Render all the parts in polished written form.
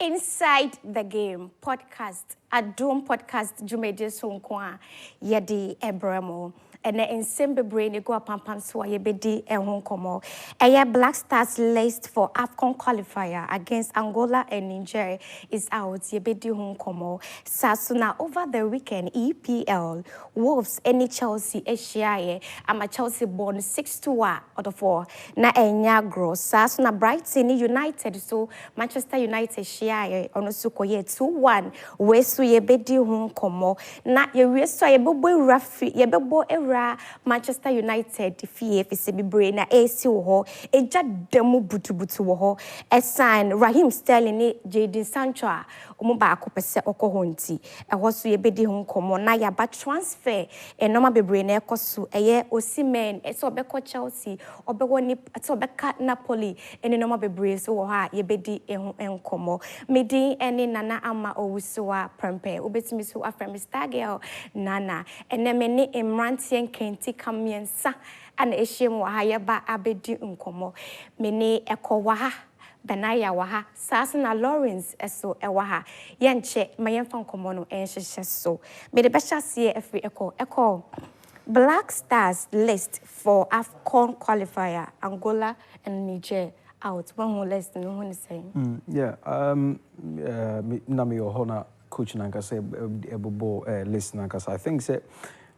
Inside the Game podcast, a Doom podcast, Jumedi Sunkwa, Yedi Ebremo. And in Simba Brain, you go up and so ye bedi and Hong Kong. Black Stars laced for AFCON qualifier against Angola and Nigeria is out. Ye bedi Hong Kong. Sasuna over the weekend, EPL, Wolves, any Chelsea, Asia, I'm a Chelsea born 6-1 out of 4. Na enya gross. Sasuna Brighton United, so Manchester United share on Sukoye 2-1. Wesu ye bedi Hong Kong. Na ye reso ye bobo rafi, ye bobo Manchester United fie fisi brain na AC wo eja demu butu wo sign Raheem Sterling ni Jadon Sancho a omo ba akopese okoho nti eho so ye bedi ho nkomo na ya ba transfer enoma bebre na ekoso eye Osimhen eso obeko Chelsea obewo ni eso obeka Napoli enoma bebre so wo ha ye bedi eho nkomo medi ene nana ama owusoa prempe obetimi so afrem star girl nana eneme ni Imranti Kenti Kamiensa and Eshim Wahayaba Abedi Unkomo. Mene Ekowaha, Benaya Waha, Sasana Lawrence Eso Ewaha, Yanche, Mayan Fankomono, and so. May the best see if we echo. Black Stars list for AFCON qualifier, Angola and Niger out. One more list, no one is saying. Nami Ohona coach Nanka say Ebobo list Nanka. I think say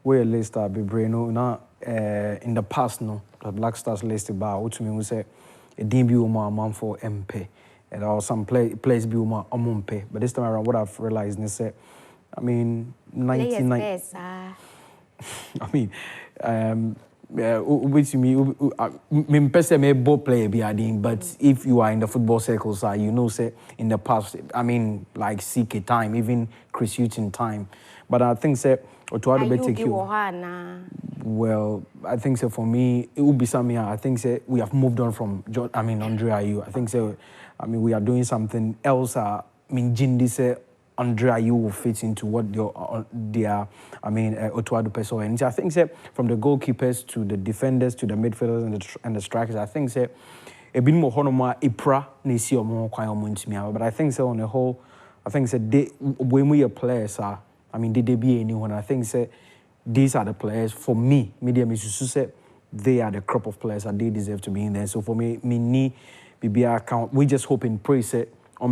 where list are be braino na in the past no the Black Stars list about what me say a debut man for MP and there was some place be uma amumpe, but this time around what I've realized is say I mean 99 I mean which me person may both play be adding, but if you are in the football circles you know say in the past I mean like CK time even Chris Hutton time, but I think say or to other take you. Well, I think so for me, it would be something. I think so we have moved on from Andre Ayew. I think so. I mean, we are doing something else. I mean, Jindi say Andre Ayew will fit into what their Otuado Peso. And I think so from the goalkeepers to the defenders to the midfielders and the strikers. I think so a bit more honoma Ipra nisi or more kwai omuntimi. But I think so on the whole, I think so when we are players are. I mean, did they be anyone? I think say these are the players for me. Media Misusu said they are the crop of players and they deserve to be in there. So for me, BBR account. We just hope and pray say we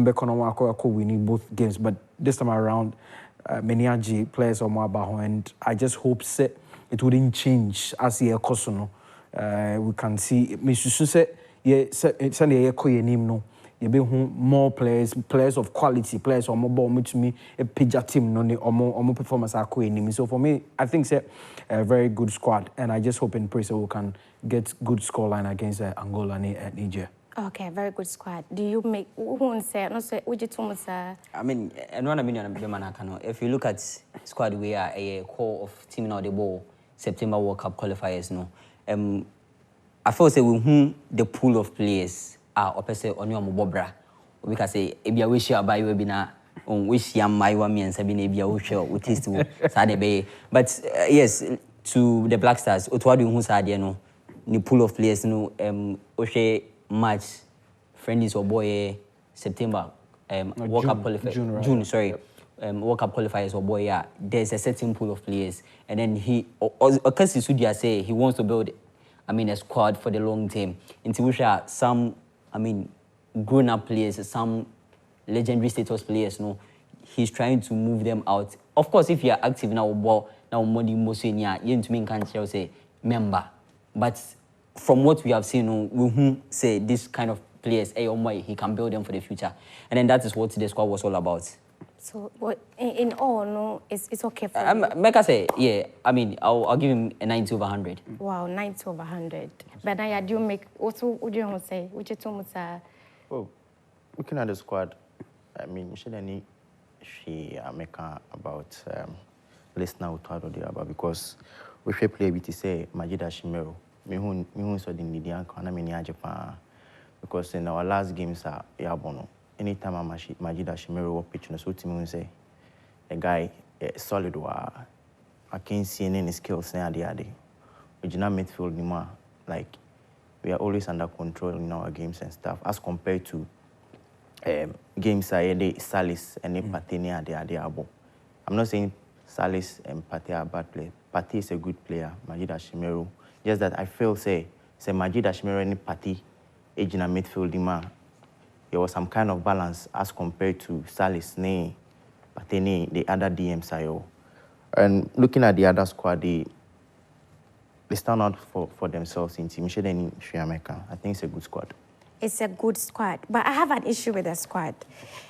need both games. But this time around, many players are more about and I just hope say it wouldn't change as a Kosono. We can see Misusu said Sunday no. You be more players of quality, players or more ball to me a pija team no or more performance are cool. So for me, I think it's a very good squad, and I just hope and pray so we can get good scoreline against Angola and Niger. Okay, very good squad. Do you make who say no say I mean, and one million if you look at squad, we are a core of team now the ball September World Cup qualifiers no. I feel say we the pool of players. Opese on your mobobra. We can say, Ebia wish you by webinar on wish yam my 1 million Sabine Ebia Usher, which is to Saturday. But yes, to the Black Stars, Otwadu Husadi, no, the pool of players, no, Oshe March, friendlies or boy, September, World Cup qualifiers, June, sorry, yep. World Cup qualifiers or boy, yeah, there's a certain pool of players. And then he, because Sudia say he wants to build, a squad for the long term. Into which are some, grown-up players, some legendary status players, no, he's trying to move them out. Of course, if you are active now, Modi Mosenia, you to me can't say member. But from what we have seen, we say this kind of players, he can build them for the future. And then that is what the squad was all about. So, what in all, no, it's okay for you? Meka say, yeah, I'll give him a 90 over 100. Wow, 90 over 100. But now, do you make, what do you say? What you told me, well, looking at the squad, she make about listener to about because we should play with say Majida Shimero. Me who so the Nidian kana me Japan because in our last games are yabono. Anytime Majida Shimero walk pitch, so team say a guy solid I can't see any skills now the other. Original midfield anymore. Like we are always under control in our games and stuff as compared to games are the Salis and the Partey are the abo. I'm not saying Salis and Partey are bad players. Partey is a good player, Majid Ashimero. Just that I feel say Majid Ashimero and Partey age in a midfield man. There was some kind of balance as compared to Salis, Partey, the other DMs. And looking at the other squad, they stand out for themselves in Team Shedeni Sri-America. I think it's a good squad. It's a good squad, but I have an issue with the squad.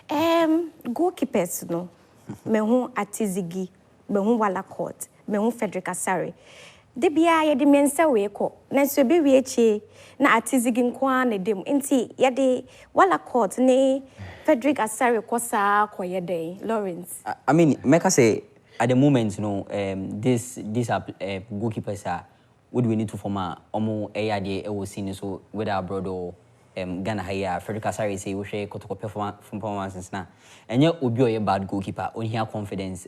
Goalkeepers, no. Mehu Atizigi, mehu Walakot, mehu Frederick Asare. De bia ye de mensa we ko. Na so be we eche na Atizigi nkwa na dem. Nti ye de Walakot ne Frederick Asare ko sa ko ye dey Lawrence. I mean, make us say at the moment, these are goalkeepers are what we need to form a omo AID seen so whether abroad or Ghana here. Frederick Asare say we share kotoko performances na. And yet obi a bad goalkeeper only have confidence.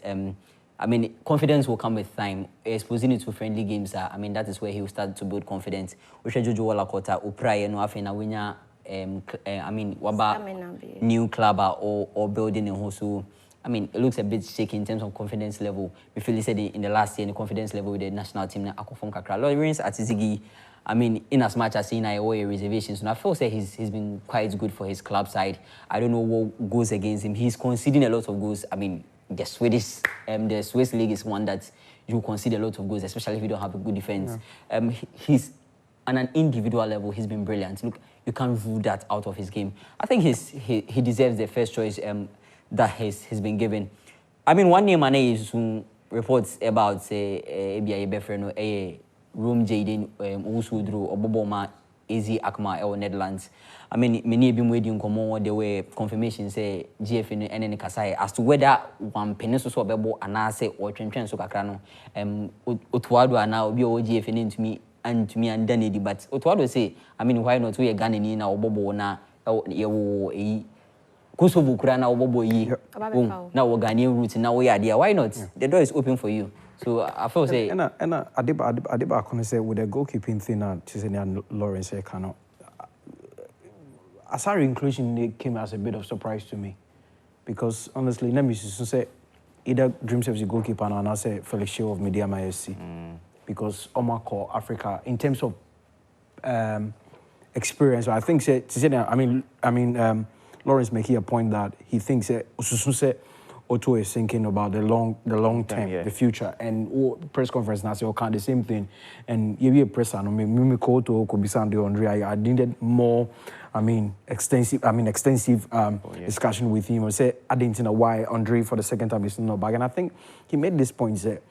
I mean, confidence will come with time. Exposing it to friendly games, I mean, that is where he will start to build confidence. We share Jojo Walakota, Upraye, no afena winya. I mean, waba new club or building a whole. I mean, it looks a bit shaky in terms of confidence level. We feel he said in the last year, the confidence level with the national team, Akofon Kakra. Lawrence Atizigi, I mean, in as much as seeing IOA reservations, and I feel say he's been quite good for his club side. I don't know what goes against him. He's conceding a lot of goals. I mean, the Swiss league is one that you concede a lot of goals, especially if you don't have a good defense. Yeah. He's on an individual level, he's been brilliant. Look, you can't rule that out of his game. I think he deserves the first choice that he's been given. I mean, one name I is who reports about say a Rome Jaden Usudru or Boboma Easy Akma or Netherlands. I mean, many have been waiting there were confirmations say GF and Kasai as to whether one peninsula bebo and I say or Trent so Kakrano Utwadu now be GF into me and Danny, but Utwadu say, I mean, why not we a Ghana in our Bobo na Kosovo Kurana or Bobo ye now we're Ghanaian roots now we are there. Why not? Yeah. The door is open for you. So I feel say and Adiba can say with the goalkeeping thing and Lawrence cannot. Asari inclusion came as a bit of surprise to me because honestly, let me say either Dreams FC goalkeeper and I say Felix Show of Mediama SC because Omako Africa in terms of experience. I think Lawrence making a point that he thinks Otto is thinking about the long term, the future, and press conference now say okay the same thing, and you be a press and me call to Kobisande Andre. I needed more, extensive discussion with him. I say I didn't know why Andre for the second time is not back, and I think he made this point that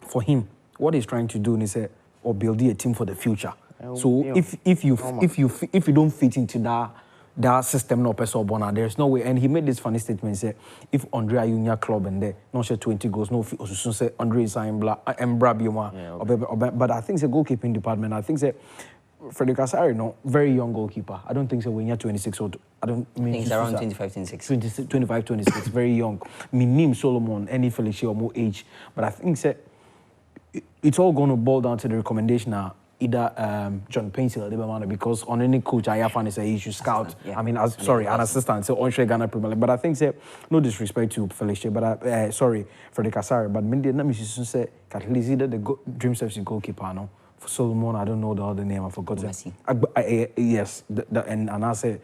for him what he's trying to do is say or build a team for the future. So if you don't fit into that system no person born there's no way, and he made this funny statement say if Andre Ayunya club and there no share 20 goals no so say Andre is but I think the goalkeeping department I think Frederick Asare no very young goalkeeper. I don't think so when you're 26 or I think he's around 25 26 very young. Name Solomon any Felicia or more age, but I think it's all going to boil down to the recommendation now. Either John Painter or Liberman, because on any coach I have found he should scout. Yeah. an assistant, so on Ghana Premier League. But I think no disrespect to Felicia, but Frederick Asare, but let me say at least either the Dreams FC goalkeeper no. For Solomon, I don't know the other name. I forgot. Yes, and I say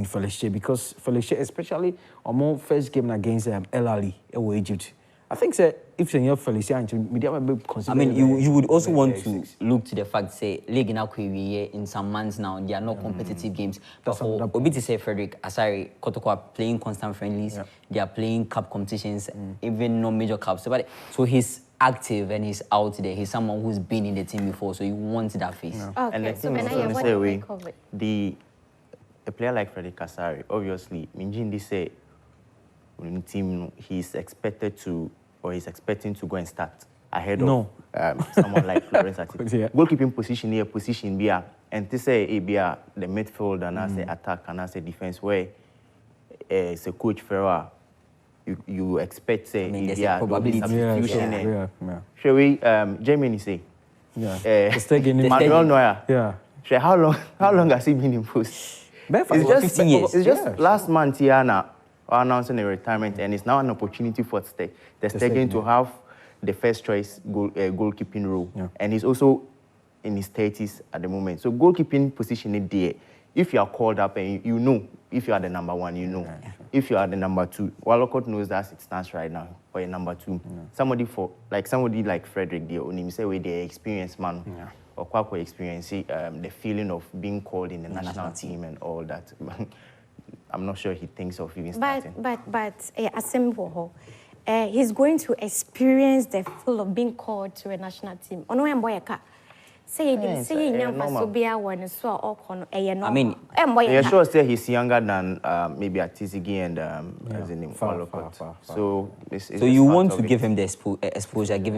Felicia because Felicia, especially on more first game against El Ali Egypt. I think if you're Felicia and media consider. You would also want to look to the fact say league now in some months now they are not competitive games. But for Obi to say Frederick Asare Kotoko playing constant friendlies, they are playing cup competitions, even no major cups. So he's active and he's out there. He's someone who's been in the team before, so you want that face. Yeah. Okay, and the thing is, a player like Frederick Asare, obviously, Minjindi say team he's expecting to go and start ahead of someone like Lawrence Atizigi. Yeah. Goalkeeping position be and to say the midfield and I say attack and I say defense where it's a coach Ferrer you expect say probability substitution. Shall we Germany say Manuel Neuer. Yeah. How long has he been in post? It's just 15 years. It's just last month here now announcing a retirement, and it's now an opportunity for the Stegen to have the first choice goalkeeping role, and he's also in his 30s at the moment. So goalkeeping position is there. If you are called up and you know if you are the number one, you know. If you are the number two, Walcott knows that it stands right now for a number two. Somebody like Frederick, the say with the experienced man, or quite experience the feeling of being called in the national team and all that. I'm not sure he thinks of even starting. But Asembo, he's going to experience the feel of being called to a national team. Ono emboyeka. I mean, you're sure say he's younger than maybe Atizigi and So you want to give him the exposure, give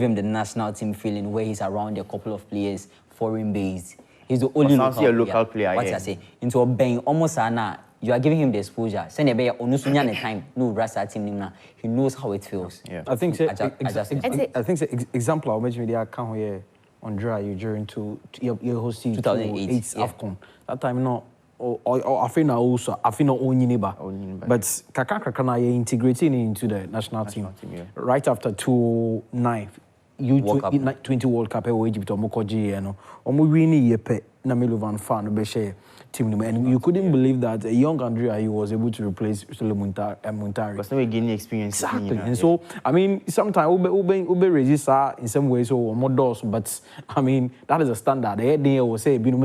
him the national team feeling where he's around a couple of players, foreign based. He's the only local player. What I say into a bang almost you are giving him the exposure. Send a bear onusunya the time. No rasa team now. He knows how it feels. I think example I'll mention the account here. On dry you during your hosting 2008 AFCON. That time no I feel no only neighbor. But Kaka na integrating into the national team. Right after 2009 U20 World Cup Egypt Mokoji no omo wini yepe na Milovan fan be share team, and you couldn't believe that a young Andrea he was able to replace Muntari. Because now we gaining experience. Exactly. And so, I mean, sometimes ube register in some ways or more doors, but I mean, that is a standard. They will say, I mean,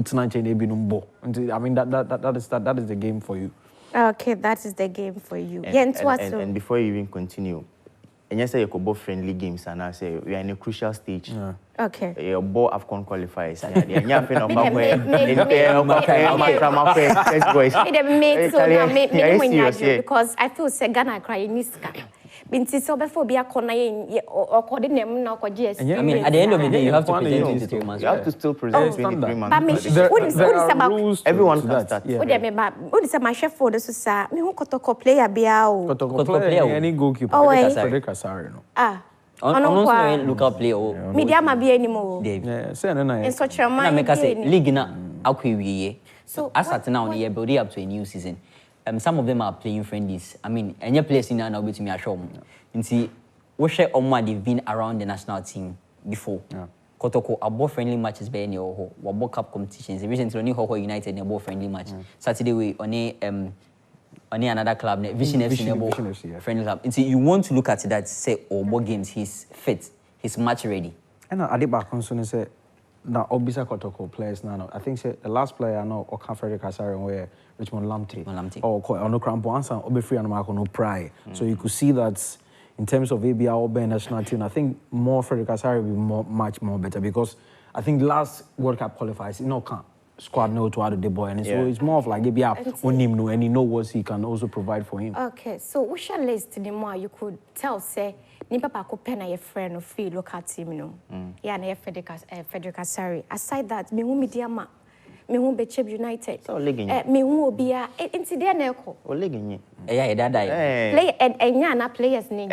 that is the game for you. Okay, that is the game for you. And before you even continue, and you say you could both friendly games, and I say we are in a crucial stage. Okay. Your both AFCON qualifiers. Because I feel Ghana crying niska. Binti so before be a corner or coordinate now. I mean, at the end of the day, you have to present it to you have to still present 23 months. Everyone can start. What is my chef for the society? Me who kotoko player be out. Any goalkeeper. Frederick Asari no. On local player. Media ma be anymore. Say no na. In such a man. Make us say league na akwiwiye. So as at now, we are building up to a new season. Some of them are playing friendlies. I mean, any players in now between me show. You see, we share they've been around the national team before. Kotoko above friendly matches be any or World Cup competitions. Recently, only Ho United in above friendly match. Saturday we only another club, Vision FC, friendly club. And see, you want to look at that, say, more games, he's fit, he's match ready. And I did back concern say now Obisa Kotoko players now. I think say the last player I know or Frederick Asari where Richmond Lamptey. Or no Crampo answer Obe free and Marco no pry. So you could see that in terms of ABR Obe national team, I think more Frederick Asari will be much more better because I think the last World Cup qualifiers, squad know to how to the boy, and so it's more of like ABR on him know and he know what he can also provide for him. Okay, so we shall list the more you could tell say ni papa ko pen a friend of feel local team no. Yeah, na Frederick Asari. Aside that, me who media ma me who be Chip United. So legging. Me who be a into there na ko. O legging. Yeah, that play and na players ni.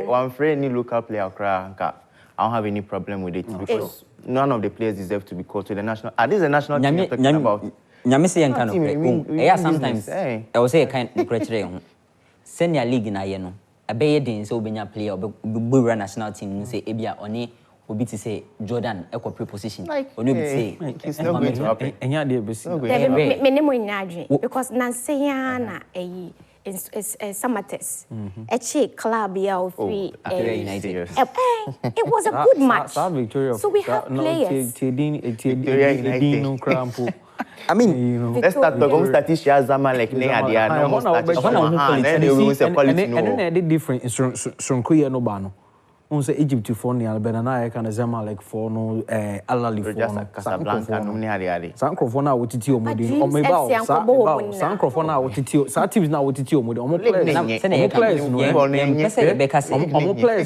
One friend ni local player cry. I don't have any problem with it because none of the players deserve to be called to the national. This is the national team you're talking about. Sometimes I will say a kind of criteria. Send your league in a year. A bay didn't so be a player, but national team say Abia Oni will be to say Jordan, equal preposition. Or no, say it's not going to happen. And yeah, because Nancyana is Samates. A chick club free. It was a good match. So we have players. I mean, let's start talking statistics. Like and then they different. Sonkuya no bano. Unse Egypt for ni Albania na ka na Zamalek for no Alali for no Casablanca no ni hade. Sankro na wotiti omodi omeba Sankro na wotiti sa teams na wotiti omodi omo players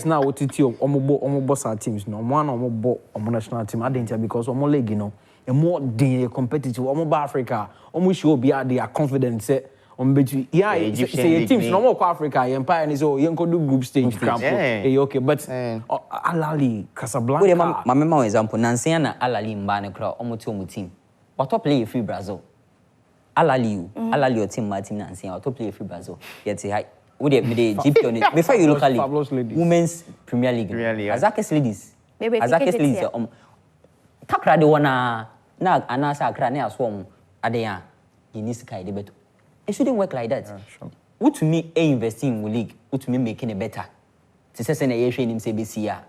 na wotiti omo sa teams no omo na omo bo omo national team adentia because omo league no e more dey competitive omo ba Africa omo show be they are confident say on between say teams no more Africa empire and so you do group stage camp okay but Alali Casablanca my mema example Nancy na Alali mbane kra omoto omo team what play free Brazil Alali your team my team Nancy what play free Brazil yet high with the GP on it before you locally women's Premier League Azakes ladies takra de wana na anasa akra na aswom adeya you need sky the better it shouldn't work like that what to me investing in league what to me making it better to say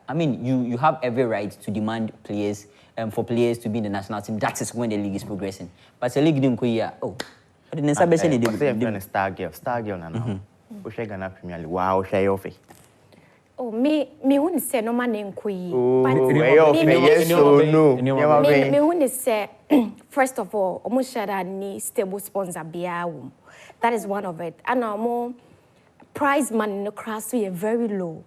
I mean you have every right to demand players for players to be in the national team. That is when the league is progressing but the league didn't go here but the star girl now we share Ghana Premier League wow share off oh me wouldn't say no man in Kui. Yes or no? Me wouldn't say first of all, almost share ni stable sponsor biawum. That is one of it. And more prize money in the class we are very low.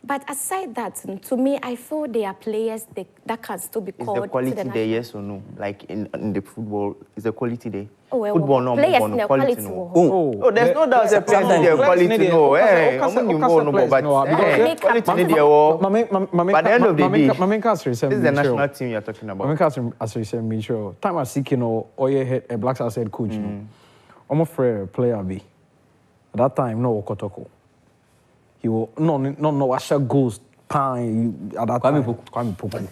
But aside that, to me, I feel there are players that can still be called. Is the quality there, yes or no? Like in the football, is the quality there? Football no players no quality. Oh, there's no doubt the players need their quality no. But at the end of the day, this is the national team you're talking about. As we said, Mitchell. Time I see a Black Stars head coach. I'm a player be. At that time, no Okotoko. He will no Asha goals time at that time. Kwame Poku.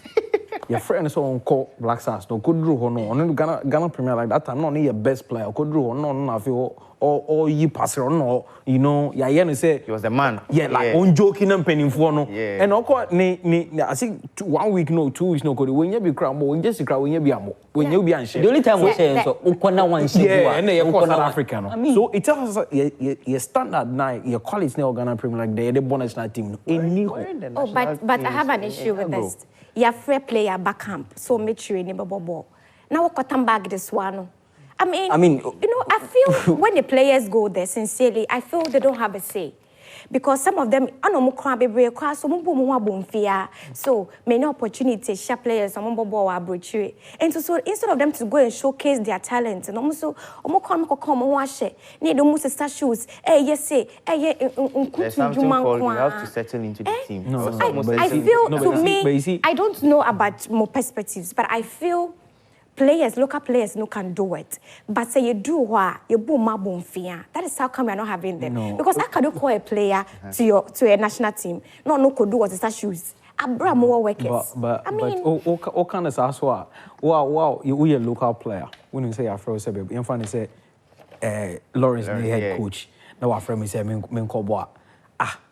Your friend so on call Black Stars. No could draw no. Ghana Premier like that time. No, your best player. Could draw no. I feel or you pass it on no. You know, yeah, say he was the man. Yeah, like on joking and penning for no. Yeah. And I think 1 week no, 2 weeks no. When you be crowd, when you crowd, when you be amo, when you be unsure. The only time we say so, Ukona one shit. Yeah, and then you South Africa no. I mean, so it tells us your standard now, your quality now Ghana Premier like the bonus night team. Oh, but I have an issue with this. You're fair player back camp, so make sure you never ball. Now we come back this one. I mean, you know, I feel when the players go there, sincerely, I feel they don't have a say. Because some of them, I know more crab every class, so many opportunities, share players, some ball and so instead of them to go and showcase their talents, and also, come wash it, need almost start shoes. Yes, say, there's something called you have to settle into the team. I feel to me, I don't know about more perspectives, but I feel. Local players no can do it. But say you do what you boom ma boom fear. That is how come you're not having them. No. Because how can you call a player to a national team? No could do what is that shoes. Abraham more workers. But what kind of ask wow, you a local player. When you say Afro say baby, you find say Lawrence the head coach. Now our friend me say men kobo.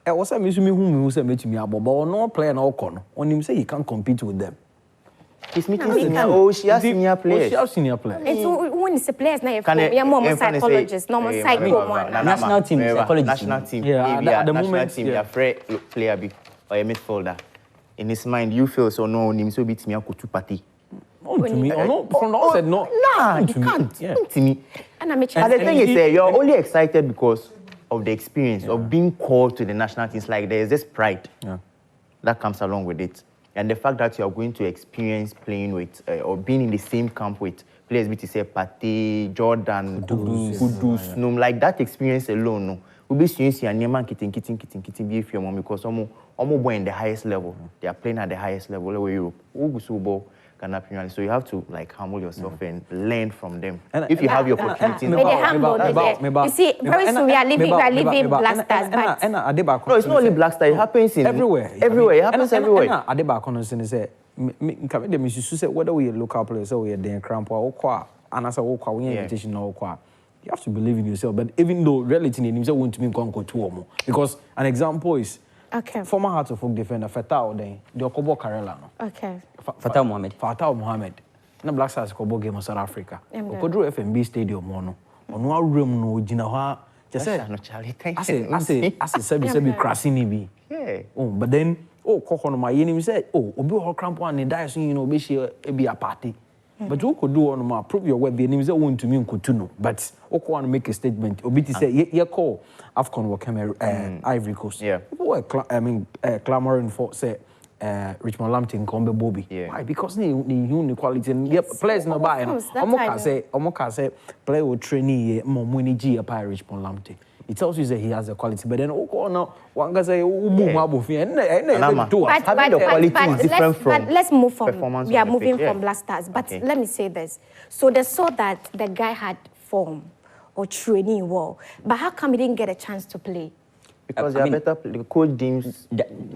Was I miss me who say me to me but no player no kono. On him say he can't compete with them. He's meeting she has senior players. She has senior players. And so when it's a players now, you're more psychologist, normal psycho one. National team, psychologist. National team. Yeah, at the moment, team, you're a player be or a midfielder. In his mind, you feel so no, him so beat me a kutu party. To me, no, from the outside, no. Nah, you can't. To me. And the thing is, you're only excited because of the experience of being called to the national teams. Like there's this pride that comes along with it. And the fact that you are going to experience playing with or being in the same camp with players, which say Pate, Jordan, Kudus, like that experience alone, no. We'll be seeing Neman kitting be if your mom because almost in the highest level. They are playing at the highest level over Europe. So you have to like humble yourself and learn from them. If you have your opportunity. You see, very soon we are living Black Stars. No, it's not only Black Stars. It happens in everywhere. Everywhere. It happens everywhere. Whether we are local players or we are there cramp or and as a walk, we invitation or you have to believe in yourself. But even though reality needs want to be go to because an example is former Hearts of Oak defender Fatah the Okobo Karela. Okay. Fatah Mohammed. Na Black Stars Kobo game of South Africa. Okodro FMB Stadium no. Ono a room no gina ha. Just say no Charlie. I say crashing bi. Yeah. Oh, but then koko no my yenim say obi ho cramp one in die so you know be share e be a party. But you could do on prove your worth. The name is want to mean kutuno. But Oko want to make a statement. Obi to say ye call AFCON will come Ivory Coast. Yeah. People were clamoring for say Richmond Lambton Kombe Bobby. Yeah. Why? Because the quality and players no buy. Omo say play with trainee money G up Richmond Lambton. It tells you that he has the quality, but then one guy say having the quality is different from but let's move from performance. We are on the moving pitch. from Black Stars, but let me say this: so they saw that the guy had form or training well, but how come he didn't get a chance to play? Because they are better. The coach deems.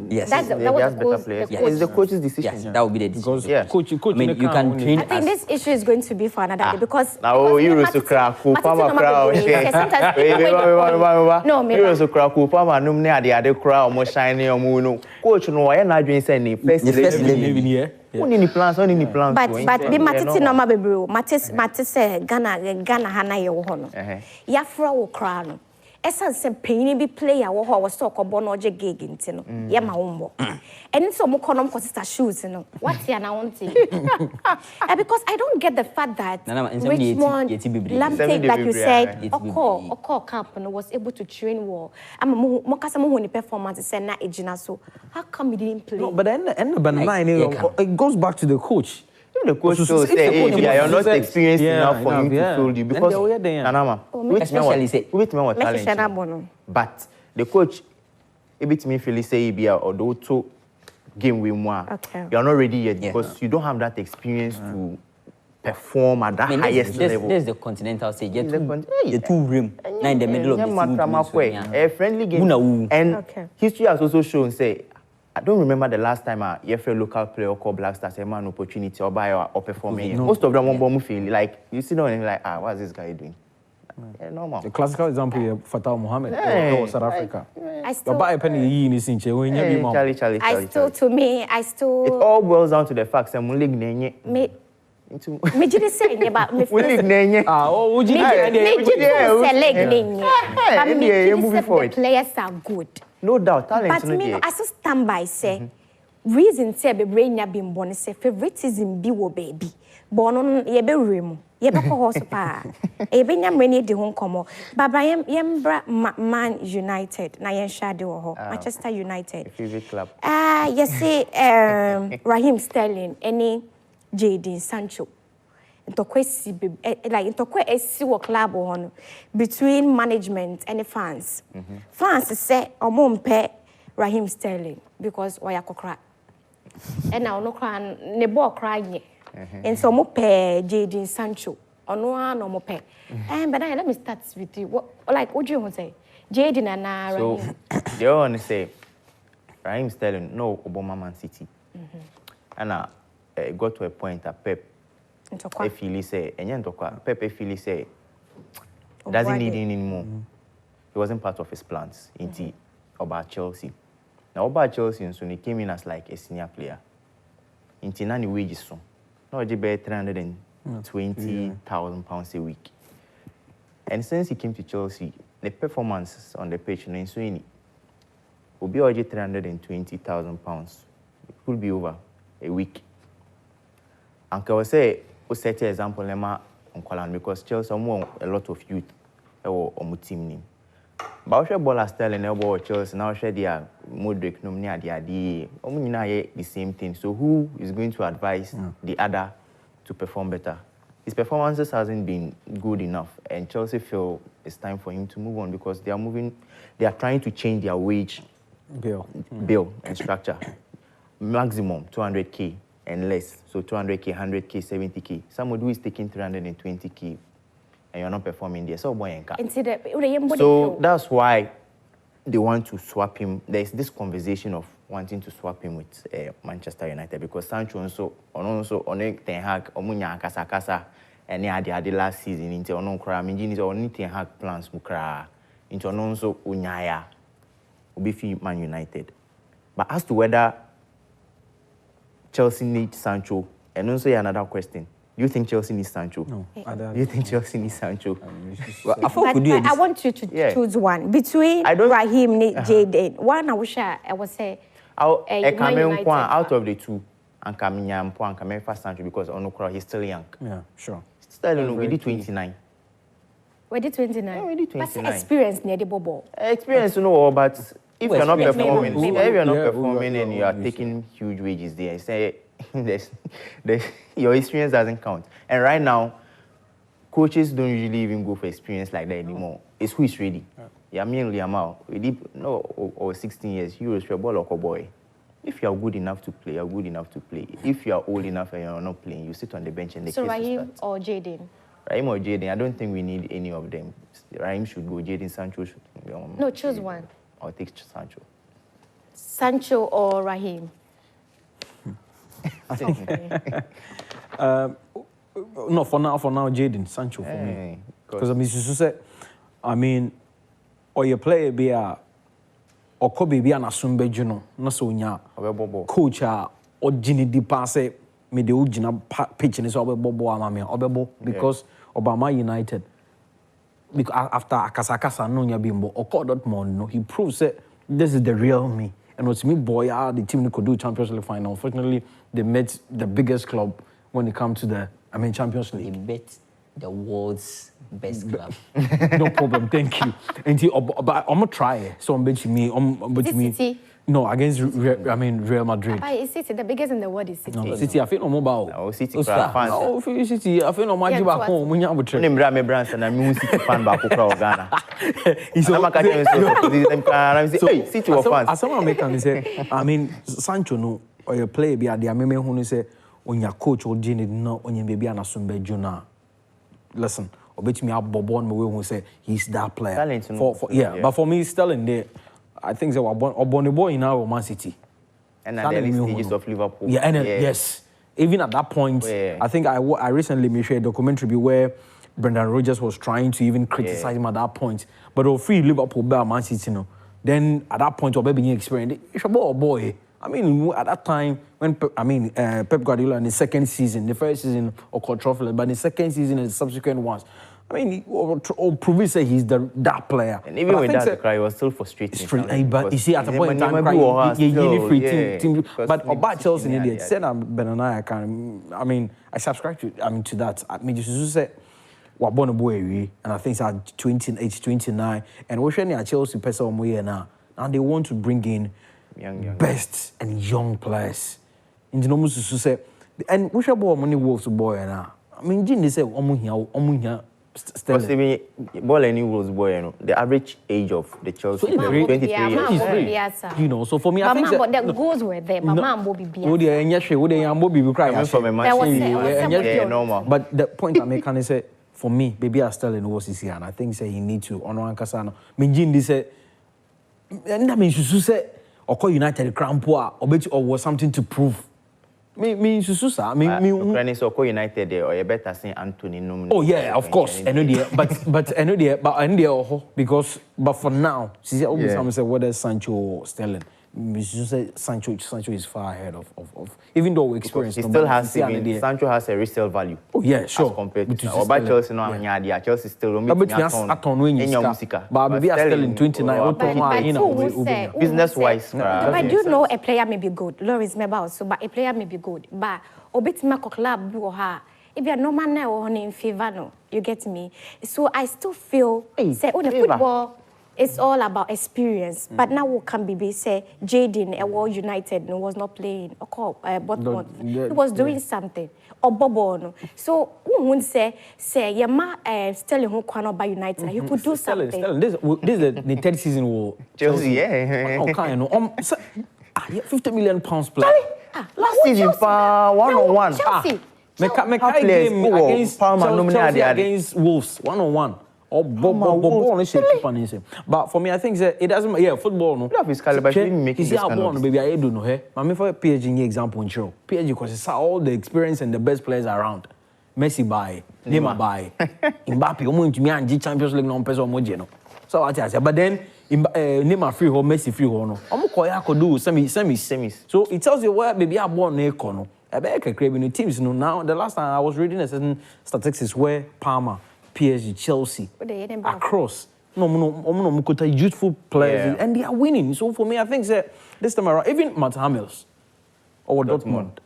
Yes. That was has the better coach. players. The It's the coach's decision. Yes, that would be the decision. because Yeah. coach. I mean, you can train I think as this issue is going to be for another day because Now because Euros Matiti- to crack, Matiti Pama no crowd. matter the way, sometimes people no, me Euros to crack, Pama num ne ade crowd, almost shiny omuno. Coach no, I na dream say ni first The first 11. 11. here. Only ni plans, only ni plans. but be Matiti no matter bro. Matiti say Ghana hana ye wo hono. Yafra wo crowd no. Esan se pain be player wo ho was so kobo no je gig nti no. Ye ma wo mbo. And so mo konom ko sister shoes no. What ya na want because I don't get the fact that Richmond Lamptey, like you said, Oko camp no was able to train well. I'm mo kasa mo honi performance say na ejina so. How come he didn't play? No, but then it goes back to the coach. The coach still say, hey, you're not experienced enough for him to field you because Nanama, especially say talent. But the coach, a bit me feel say be or do to game with moi. You're not ready yet because you don't have that experience to perform at the highest level. There's the continental stage. The two rim. Now in the middle of the a friendly game. And history has also shown say. I don't remember the last time a local player called Black Stars had an opportunity or buy or performing. Most of them won't feel like you see them and like, what is this guy doing? Normal. The classical example here, Fatah Mohammed, South Africa. I still, It all boils down to the fact that me just say about me. The players are good. No doubt, talent. But me, I still stand by say reason say be brain ya been born say favoritism be wo baby. Born on ye be remu. Ye be ko horse pa. E be nyam reni di ho nkomo. Baba yembra Man United na yen shade wo ho. Manchester United. Favorite club. You see Raheem Sterling any Jadon Sancho. Like esi wo club on between management and the fans. Fans say omompe Raheem Sterling because oya kokra. And now no cry ne ball crying. And so mo pe Jadon Sancho. Ono no mo pe. But let me start with you. What do you want to say? Jadon and Raheem. So they all say Raheem Sterling no Obama Man City. And it got to a point that Pep Efili say, Pepe Efili say, doesn't need him anymore. He wasn't part of his plans. About Chelsea. Now about Chelsea, so he came in as like a senior player. Into nani wages so. Now he paid £320,000 a week. And since he came to Chelsea, the performance on the pitch, so will be already £320,000. It could be over a week. And I will say, we set an example because Chelsea have a lot of youth on the team. But we ball Sterling and Chelsea now they are Modric, the same thing. So who is going to advise the other to perform better? His performances hasn't been good enough, and Chelsea feel it's time for him to move on because they are trying to change their wage bill and structure. Maximum 200k. And less, so 200k, 100k, 70k. Somebody who is taking 320k, and you're not performing there. So that's why they want to swap him. There's this conversation of wanting to swap him with Manchester United because Sancho also on Ten Hag, Omunya Kasa, and the last season into Onon Kra, Minjin is only Ten Hag plans Mukra into Ononso Unyaya, Ubifi Man United. But as to whether Chelsea needs Sancho, and also another question. Do you think Chelsea needs Sancho? No. Do you think Chelsea needs Sancho? I want you to choose one. Between Raheem and Jadon. One I wish I would say out of the two, and Kamenya for Sancho because Onokura he's still young. Yeah, sure. Still we did 29. We did 29. Yeah, we did 29. But experience near the bubble. Experience, but if you're not experience performing, maybe. if you're not Yeah, performing and you are taking huge wages there, say your experience doesn't count. And right now, coaches don't usually even go for experience like that anymore. It's who is ready. Yeah, me and Liamau, we did over 16 years. You was a ball or a boy. If you are good enough to play, you're good enough to play. If you are old enough and you're not playing, you sit on the bench and the So case will Raheem start. or Jaden? Raheem or Jaden, I don't think we need any of them. Raheem should go. Jaden Sancho should. No, choose one. I'll take Sancho. Sancho or Raheem? No, for now, Jaden Sancho for me. Because I mean, you say, I mean, or your player be a, or could be an asumbe juno, no so nya, coach or Ginny di passe, me the ujina pitch in his bobo amame, obebo, because Obama United. Because after Akasakasa no bimbo or called Dortmund, no, he proves that this is the real me. And what's me boy, the team could do Champions League final. Unfortunately, they met the biggest club when it comes to the Champions League. He bet the world's best club. No problem, thank you. And but I'm gonna try it. So I'm betting me. City? No, against Real Madrid. Why is City the biggest in the world? Is City? No, City. I feel no mobile. No, City fans. No, City. I feel no magic back home. When you're with I'm a Branson and I'm City fan back from Ghana. City were fans. As someone make can say, I mean, Sancho no, or your play be at the Ameme who say, when your coach or Gene no, on your baby and Asumbe Juna. Listen, or bet me up Bobon who say he's that player. Talent, but for me, Sterling there, I think they were born a boy in our Man City. And at the early stages of Liverpool. Yeah, yes. Even at that point, I think I recently made a documentary where Brendan Rodgers was trying to even criticize him at that point. But if free Liverpool bear Man City, no, then at that point, or baby experience, it's a boy. I mean, at that time, when Pep Guardiola in the second season, the first season of trophy, but in the second season and the subsequent ones, I mean, or prove say he's that player. And even with that, the cry was still frustrating. But you see, at the point in time, but about Chelsea in India, said Benanaya can. I mean, I subscribe to that. I mean, you say, "What born a boy?" And I think it's at 28, 29, and we're showing Chelsea person now, and they want to bring in young best and young players. In the normal to say, and we should boy money Wolves boy now. I mean, Jin they say omunya. Possibly, ball any Wolves boy, you know, the average age of the Chelsea 23 years. You know, so for me, I think but the goals were there. My mom will be cry from a match. Normal. But the point I make is say, for me, baby, I still in was here, and I think say he need to honor Ankasano. Minjin they say, and I mean, you say, or call United Crown Poor, or bet or was something to prove. Me Susa. Me so United or you better say Anthony Nominee. Oh yeah, of course. I know there, but I know there, because for now, she always say whether Sancho or Sterling. Me say Sancho is far ahead of even though we experience. He still has Sancho has a resale value. Oh yeah, sure. As compared to about Chelsea no anya Chelsea still don't make but maybe Sterling 29 business wise. But do you know a player may be good? Lawrence may be also, but a player may be good. But obitima club or her. If you are no man now or in favor, no, you get me. So I still feel say the football. It's all about experience. But now what can be say Jaden United was not playing but he was doing something. Or Bobo no. So who say Yama Sterling who cannot buy United, he could do something. Sterling. This is the third season will Chelsea, £50 million player. Last season 1-on-1. Chelsea. Make game against Chelsea against Wolves 1-on-1. Or but for me, I think that it doesn't matter. Yeah, football no. He's making this kind of baby. I don't know. Hey, I mean for PSG example in show. PSG because it's all the experience and the best players around. Messi buy, Neymar buy, Mbappe. Omo into me and Champions League no person omo no. So what I say, but then Neymar free or Messi free or no. Omo koya could do semis. So it tells you where baby are born na no. I bet I create new teams. No, now the last time I was reading a certain statistics where Parma. PSG, Chelsea, across. No, youthful players, and they are winning. So for me, I think that this time around, even Matt Hummels or Dortmund,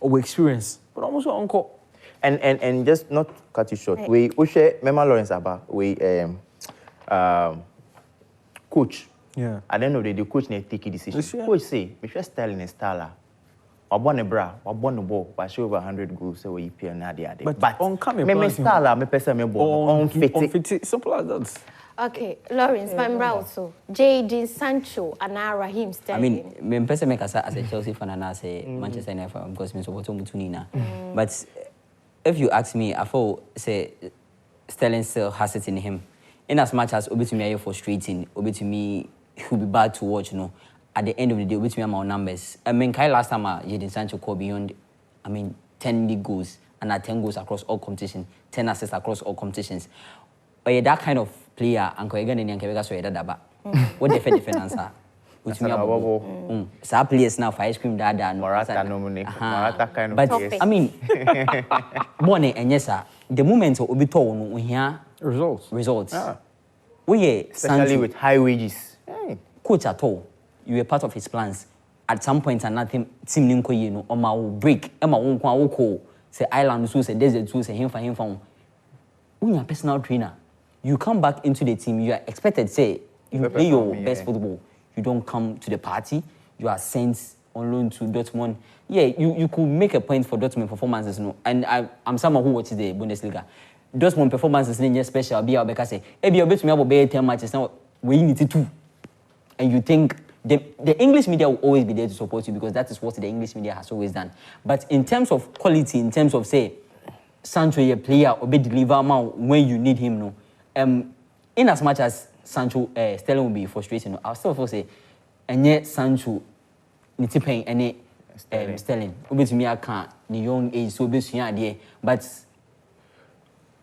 or experience, but almost uncle. And just not cut you short. We share Mema Lawrence Abba, we coach. Yeah. At the end of the day, the coach need take a decision. Yeah. Coach say, if you're Sterling and Starla, or born a bra, or born a ball, but show over 100 goals, so we pay na the other. But on camera, me Starla, me person me ball, on fit. Simple as that. Okay, Lawrence, my also. Jadon Sancho and Raheem Sterling. I mean, me person make as a Chelsea fan and as a Manchester United fan because me support Mutunina. But if you ask me, I feel say Sterling still has it in him. In as much as Obi to me are frustrating, Obi to me will be bad to watch, you know. At the end of the day, Obi to me are my numbers. I mean, last time Jadon Sancho called beyond, 10 league goals and 10 goals across all competitions, 10 assists across all competitions. But yeah, that kind of player, and Koyegan and Yankavega so daba. What the defense are? Which me are some players now for ice cream dada and Morata nominate. Morata kind of players. But I mean, money and yes, sir. The moment Obi told we hear results. We especially with high wages. Coach at all, you were part of his plans. At some point, and nothing team ninko you know, or my break, Emma won't call say island so say desert so say him for him from. When you're a personal trainer, you come back into the team, you are expected say you play your best football. You don't come to the party. You are sent on loan to Dortmund. Yeah, you could make a point for Dortmund performances, no. And I'm someone who watches the Bundesliga. Dortmund performances is just special. Be out because say, hey, be able to me about 10 matches now. We need it too. And you think the English media will always be there to support you because that is what the English media has always done. But in terms of quality, in terms of say, Sancho a player or be deliver when you need him, no. In as much as Sancho Sterling will be frustrating, I'll still say, and yet Sancho niti pain any Sterling. Obi to me I can't the young age so be there, but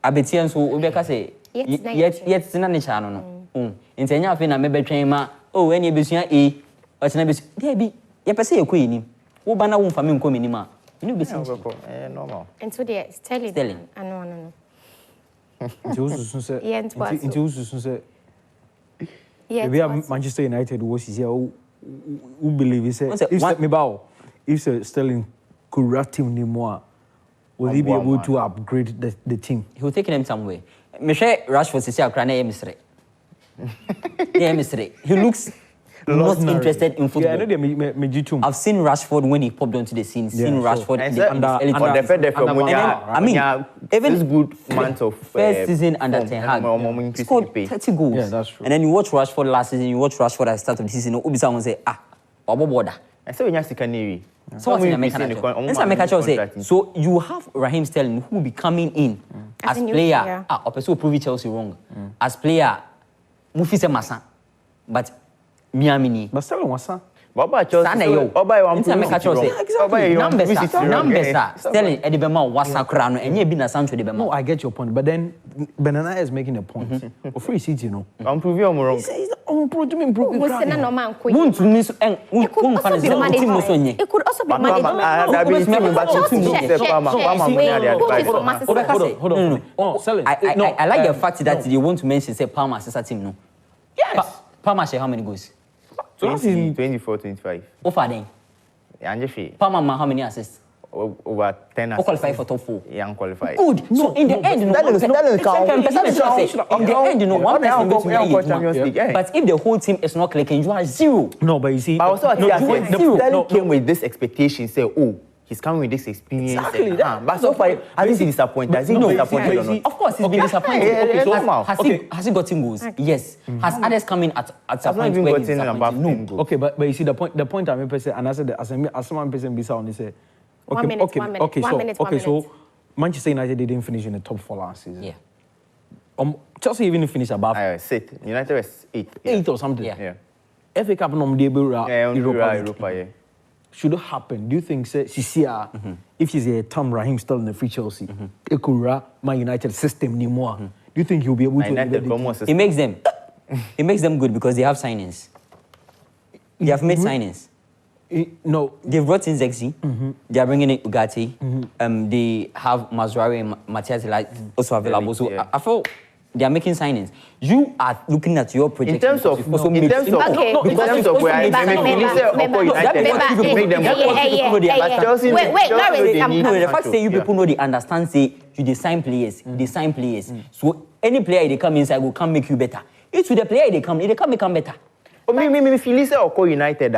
abetian so obi ka say yet na ne cha no no. Nti enya afi na me betwen ma any besua e o tena besu there be ye pese ye koyi wo ba na wo mfa me nko meni ma you be normal. And so the Sterling. No. Nti ususun se. Yeah, nti ususun se. Yeah, Manchester United was here. Who believe if Sterling could rat him anymore, will he be able to upgrade the team? He will take him somewhere. Michelle Rashford is here. He looks not interested in football. Yeah, I've seen Rashford when he popped onto the scene. Seen Rashford even good month of first season under Ten Hag. Scored 30 goals. Yeah, that's true. And then you watch Rashford last season. You watch Rashford at the start of the season. Ubisa will say, border. I say when you see Canary. So you have Raheem Sterling who will be coming in as player. Opeso prove Chelsea wrong. As player, Mufise Massa, but Miami. But Sterling was son. Baba Chelsea. Numbers. Sterling Edibema was Sacrano and you been a Sancho de Bema. No, I get your point, but then Benana is making a point. For free seat, you know. I'm proving you wrong. It could also be managed. I like the fact that you want to mention say Palmer as a team, no. Yes. Palmer share how many goals? 24-25. Over then. Palmer how many assists? Over 10 assists. Qualify for top 4. Young qualified. Good. So in the end, in the end, you know, one person. But if the whole team is not clicking, you are zero. No, but you see, but also Sterling came with this expectation, say, oh, he's coming with this experience. Exactly. But so far, has he been disappointed? Has he been disappointed or not? Of course, he's been disappointed. Has he gotten goals? Yes. Has others come in at some point where he's disappointed? No. Okay, but you see the point I'm saying, and I said as someone person be sound, they say, okay, so Manchester United didn't finish in the top 4 last season. Yeah. Chelsea even finished above. United was 8. 8 or something. Yeah. FA Cup no Europa. Should it happen? Do you think if she's a Tom Raheem still in the free Chelsea, it could run my United system anymore? Do you think he'll be able to? It makes them good because they have signings. They have made signings. No, they've brought in Zexi. They are bringing in Ugarte. They have Mazraoui and Matthias also available. So I feel they are making signings. You are looking at your project. In terms of where I the fact say you people know they understand say you design players. So any player they come inside will come make you better. It's with the player they come become better. Me feel say Oko United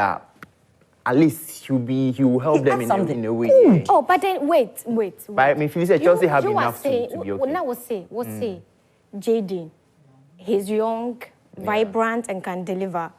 at least he will help them in a way. Yeah. Oh, but then wait. But me feel say Chelsea have enough to be okay. Now what say Jaden, he's young, vibrant, and can deliver.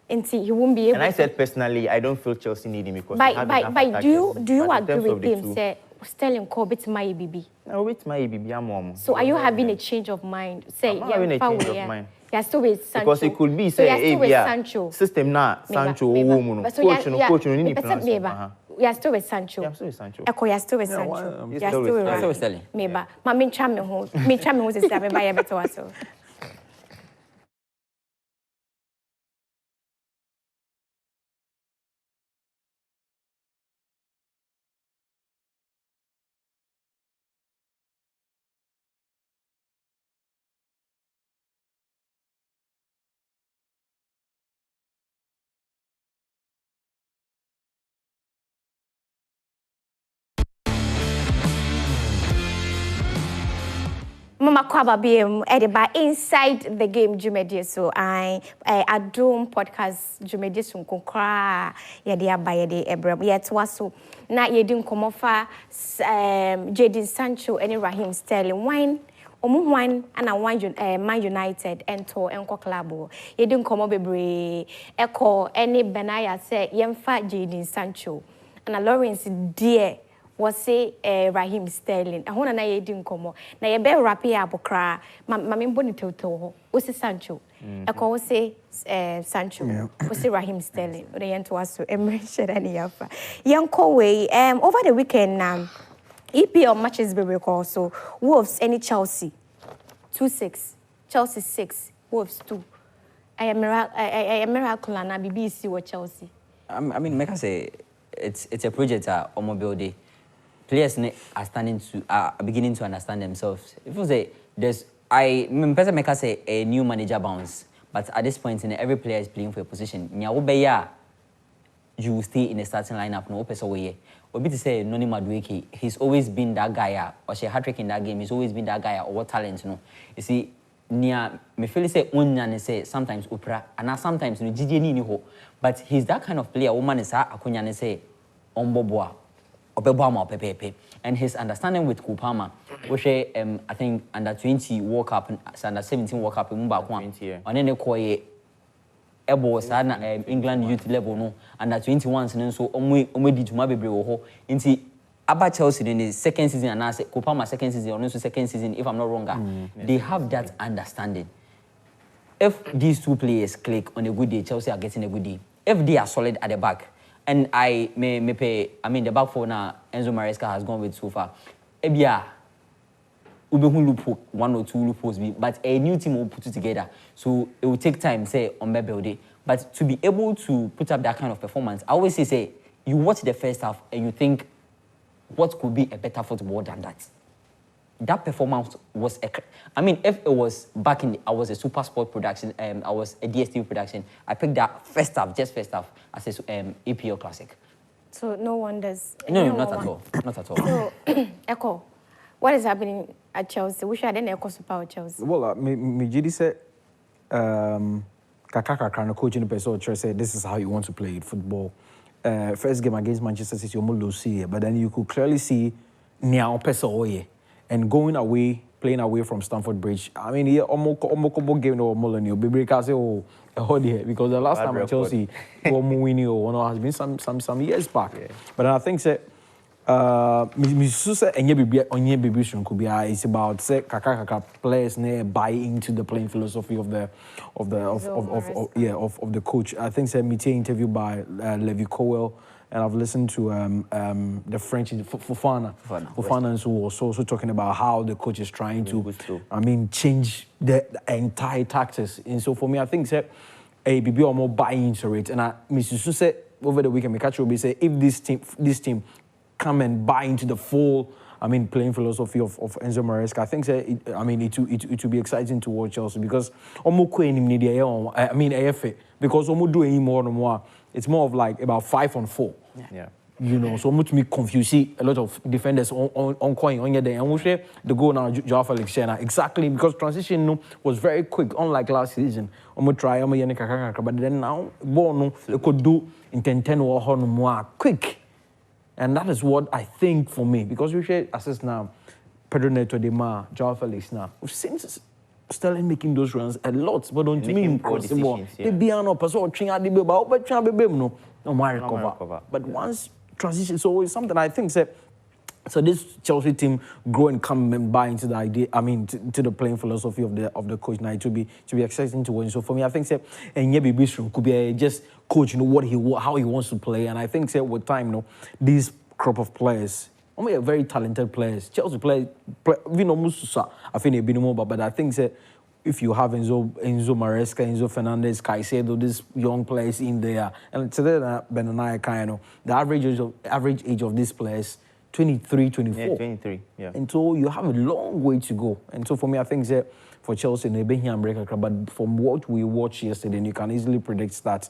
And see, he won't be able. And I said personally, I don't feel Chelsea need him because. But do you agree with him? Say Sterling Corbett my BB. No, with my BB, I'm mom. So are you having a change of mind? Say I'm having a change of mind. You're still with Sancho. Because it could be say, Sancho. System na Sancho, coach, you need to you're still with Sancho. Yeah, I'm still with Sancho. Echo, you're still with Sancho. You're still with Sterling. Maybe. Ma me chame ho se sabe ba ye beto aso. Mama Kwaba BM ediba inside the game Jumedie so I adom podcast Jumedie so nkokra ye de abaye de ebrem ye to so na ye di nkomo fa Jadon Sancho and Raheem Sterling wine wine and Man United ento enko club ye di nkomo bebre eko any Benaya say yemfa Jadon Sancho and Lawrence dear was say Raheem Sterling. I want to know you komo. Na ye be rapi abokra. Mami mboni toto. Osi Sancho. Eko osi Sancho. Osi Raheem Sterling. Ode yentu waso emre sheda ni yafa. Yanko way over the weekend EPL matches be recall so Wolves any Chelsea 2-6. Chelsea 6. Wolves 2. I am miracle na BBC or Chelsea. I mean, make I say it's a project omo build. Players are beginning to understand themselves. If you say person make us say a new manager bounce, but at this point in every player is playing for a position. You will stay in the starting lineup. No person way. Obi to say Noni Madueke, he's always been that guy. Or she hat trick in that game. He's always been that guy. Or what talent, you know. You see, near me feel say Onyan say sometimes Upra, and sometimes no Gigi ni ho. But he's that kind of player. Woman is Akunyane say Omboboa. And his understanding with Kupama, which I think under 20 World Cup, under 17 World Cup, and then they call England youth level no under 21s and so only did to my baby ho into about Chelsea in the second season and I say Kupama second season or also second season if I'm not wrong. They have that understanding. If these two players click on a good day, Chelsea are getting a good day. If they are solid at the back. And I may pay. I mean, the back four now, Enzo Maresca has gone with so far. Ebia, loophole, 1 or 2 loopholes, but a new team will put it together. So it will take time, say, on my building. But to be able to put up that kind of performance, I always say, you watch the first half and you think, what could be a better football than that? That performance was, I mean, if it was back in, I was a Super Sport production, I was a DSTV production, I picked that first half as a EPL classic. So no wonders. No, not at all. Not at all. So, Echo, what is happening at Chelsea? We should then Echo Super Chelsea. Well, me Jidi said, Kaka, coach in the person said, this is how you want to play football. First game against Manchester City, you almost lose here, but then you could clearly see Niao Peso and going away, playing away from Stamford Bridge. I mean, yeah, almost game no more than you. Because the last time at Chelsea, has been some years back. Yeah. But I think that it's about say Kaka players buy into the playing philosophy of the coach. I think that meeting interview by Levi Cowell. And I've listened to the French Fofana who was also talking about how the coach is trying to, change the entire tactics. And so for me, I think that ABB are more buying into it. And Mrs. said over the weekend, Mikachi will say if this team come and buy into the full, playing philosophy of Enzo Maresca, I think that it will be exciting to watch also because because do any more. It's more of like about 5 on 4. Yeah. You know, so much me confuse a lot of defenders on coin on your day. And we share the goal now, Joao Felix share exactly because transition no, was very quick, unlike last season. Try, but then now, ball no, it could do in 10 or more quick. And that is what I think for me, because we share assist now, Pedro Neto de Mar, Joao Felix now. We've seen Sterling making those runs a lot, but don't mean impossible. They be an opposite, no recover. But once transition, so it's something I think so this Chelsea team grow and come and buy into the idea. I mean, to the playing philosophy of the coach now to be exciting to win. So for me, I think and Bishop could be just coach, you know how he wants to play. And I think with time, you know, these crop of players, only are very talented players. Chelsea play we know most. I think they've been more, but I think if you have Enzo Maresca, Enzo Fernandez, Caicedo, these young players in there, and today Benanaya Kayano, the average age of these players, 23, 24. Yeah, 23, yeah. And so you have a long way to go. And so for me, I think for Chelsea, they've been here and break, but from what we watched yesterday, you can easily predict that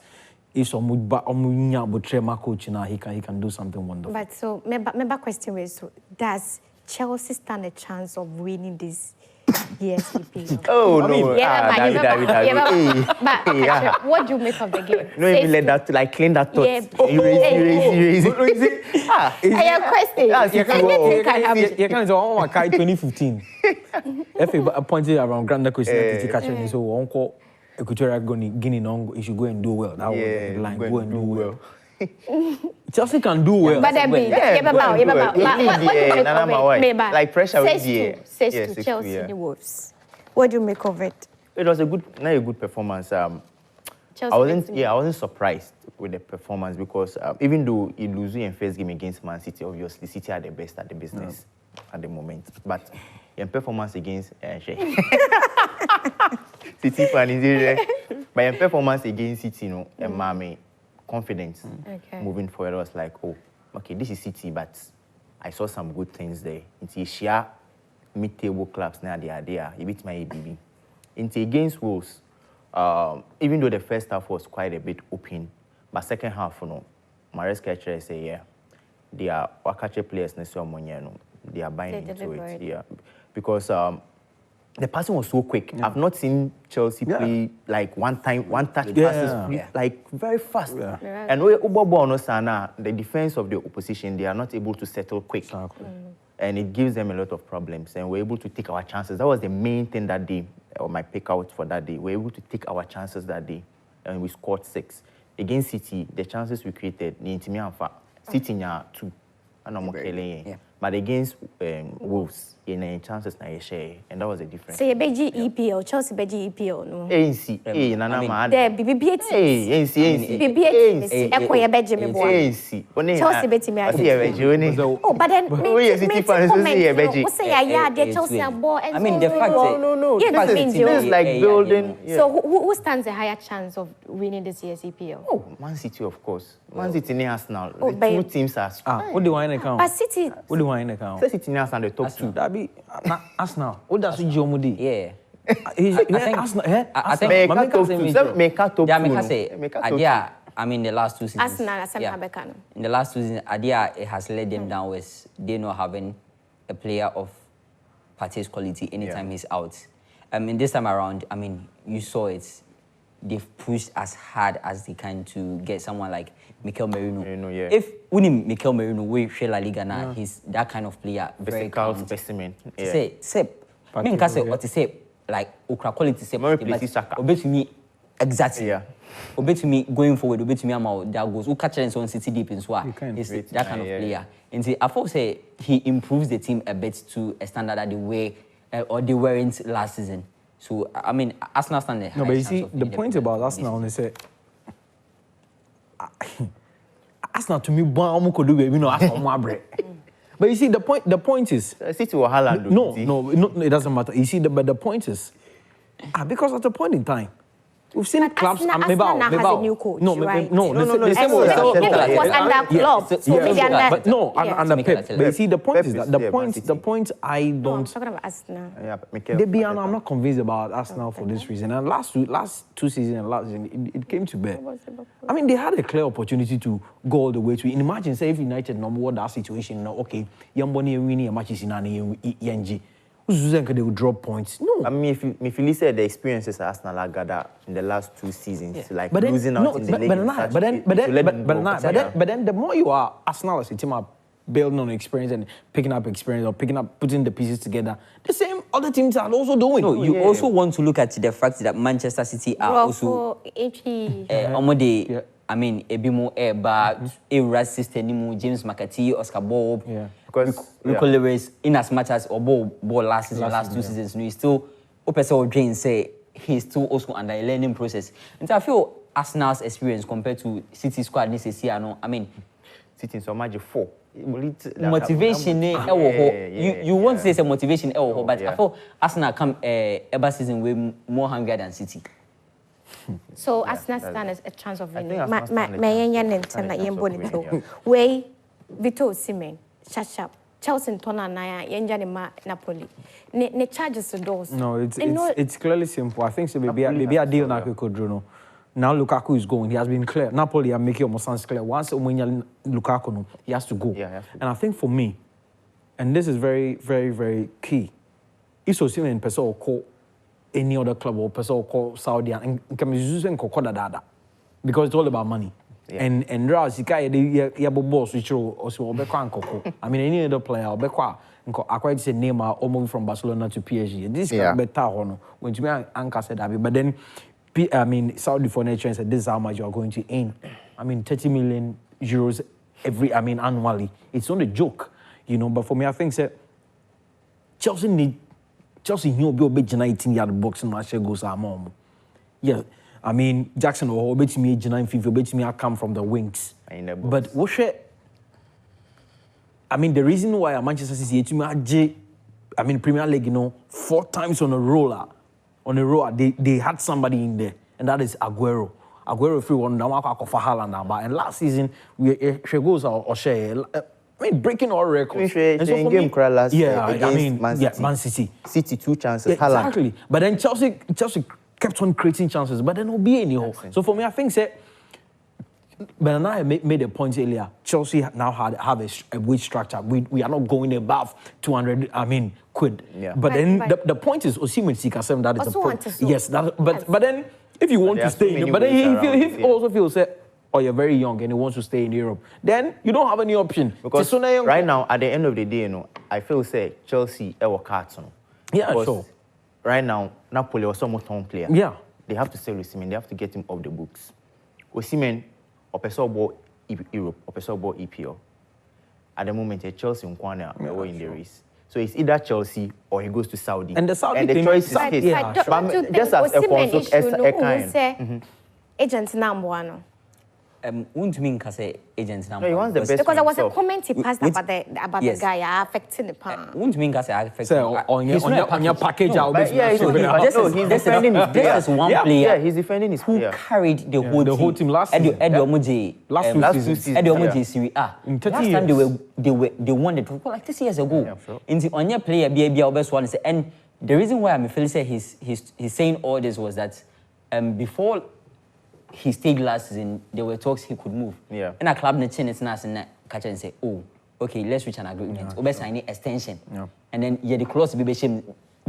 if someone coach now, he can do something wonderful. But so, my question is, does Chelsea stand a chance of winning this? Yes, oh, no. But what do you make of the game? No, even let that, like, clean that thought. Yeah. You raise it. I question. You can't say, oh, my 2015. If you appointed around Grand question, so Uncle Equatorial Guinea, you should go and do well. That was the line, go and do well. Chelsea can do well. But then, like pressure with the Chelsea the Wolves. What do you make of it? It was a good performance. I wasn't surprised with the performance because even though you lose in first game against Man City, obviously City are the best at the business at the moment. But in performance against City fan is there. But in performance against City, you know, Mami. Confidence moving forward. I was like, oh, okay, this is City, but I saw some good things there. Into share mid-table clubs now they are there. You beat my ABB. Into against Wolves, even though the first half was quite a bit open, but second half, you know, Maresca actually say, yeah, they are Wakache players they are buying into it. Yeah. Because the passing was so quick. I've not seen Chelsea play like one touch passes, like very fast. And the defense of the opposition, they are not able to settle quick. And it gives them a lot of problems. And we're able to take our chances. That was the main thing that day, or my pick out for that day. We're able to take our chances that day. And we scored 6. Against City, the chances we created, City 2. But against Wolves, in chances na share, and that was a difference. Say beji EPL, Chelsea beji EPL no. ANC, nana there BBBT. BBBT. Ekoye beji me boy. ANC. Chelsea beti me adi. Oh, but then Chelsea are ball. I mean the fact no. This is like building. So who stands a higher chance of winning this year's EPL? Oh, Man City of course. Man City and Arsenal. The two teams are. What do you want to count? But City. What do you want to count? City and Arsenal the top 2. That be Arsenal. What does Jomudi? Yeah. I think I mean, the last 2 seasons. Arsenal, in the last 2 seasons, Adia it has led them down with they not having a player of Partey's quality anytime he's out. In this time around, I mean, you saw it. They've pushed as hard as they can to get someone like Mikel Merino. If winning Mikel Merino, we share La Liga now, he's that kind of player. Very calm specimen. Say, I mean, can say what to say like Okra quality. Say, obey to me exactly. Obey to me going forward. Obey to me about that goes. Who catch on City deep in Swa? He's that kind of player. And I thought say he improves the team a bit to a standard that they were or they weren't last season. So I mean, Arsenal stand there. No, but you see, the point about Arsenal is that Arsenal to me, could do baby no Arsenal bread. But you see, the point is, City or Haaland. No, it doesn't matter. You see, but the point is, because at a point in time, we've seen clubs. Arsenal now has a new coach, right? No. The same So way. it was under Klopp. So maybe under. But no, under Pep. But you see, the point is that the point I I'm don't. talking about Arsenal. I'm not convinced about Arsenal for this reason. And last two seasons and last season, it came to bear. I mean, they had a clear opportunity to go all the way to. Imagine, say, if United no more that situation. No, okay, Yamboni winning matches in ENG. They would drop points. No. I mean, if you listen to the experiences Arsenal have gathered in the last 2 seasons, like losing out in the league. But then the more you are Arsenal as a team are building on experience and picking up experience or putting the pieces together, the same other teams are also doing. No, you also want to look at the fact that Manchester City are also I mean, a bit more but a ras system, James McCarthy, Oscar Bob, because Rico Lewis, in as much as ball last season, last 2 seasons, he still Opesa Jane say he's still also under a learning process. And so I feel Arsenal's experience compared to City squad this year, no, I mean, City so much 4. Motivation, you want to say it's a motivation, but I feel Arsenal come ever season with more hunger than City. So Arsenal stand a chance of winning. Way Vito Osimhen, sharp. Chelsea Tona Naya, Yenja Napoli. Ne charges the doors. No, it's clearly simple. I think so. Maybe a deal now could do. Now Lukaku is going. He has been clear. Napoli are making almost sounds clear. Once when Lukaku, he has to go. And I think for me, and this is very, very, very key. If Osimhen in person or call any other club or person or call Saudi and can be using Kokoda because it's all about money. And Raz, you boss which also Obekwa. I mean, any other player, Obekwa, acquired the name or moving from Barcelona to PSG. This is better honor. When to me, Anka said that, but then. I mean, Saudi for nature said this is how much you are going to earn. I mean, 30 million euros annually. It's not a joke, But for me, I think that Chelsea knew be a bit 19-yard boxing match goes our mom. Yeah, I mean, Jackson or bet me 950, bet me I come from the wings. But what I mean, the reason why Manchester City Premier League, 4 times on a row, they had somebody in there, and that is Aguero. Aguero free one now for Haaland, and last season we goes or share. I mean, breaking all records. And so for game last Man City. City 2 chances. Exactly. But then Chelsea kept on creating chances, but then be anyhow. So for me, I think but I made a point earlier. Chelsea now have a wage structure. We are not going above 200. Quid. Yeah. But then the point is Osimhen Sika7. That is the point. Yes. But then if you want to stay in, but then he also feels that you're very young and he wants to stay in Europe, then you don't have any option. Because right now, at the end of the day, I feel Chelsea cards. Yeah, sure. Right now, Napoli was somewhat home player. Yeah. They have to sell Osimhen. They have to get him off the books. Osimhen, Opeso Europe, Opeso EPL. At the moment, Chelsea in the race. So it's either Chelsea or he goes to Saudi. And the Saudi and the choice is his. Just as a concept, agent number one. Wouldn't mean agent number. No, he wants the best. Because there was a comment he passed about the guy affecting the pan. Wouldn't mean affecting. On your package, he's defending his player. This is one player. Yeah, he's defending his player. Who carried the whole team last season. Last 2 seasons. Eddie Serie A. In 30 last time they won the trophy like 30 years ago. In the on your player, be best one. And the reason why I'm feeling he's saying all this was that before he stayed last season, there were talks he could move. Yeah. And a club it's nice and catch and say, oh, okay, let's reach an agreement. Or sign an extension. Yeah. And then the clause be shame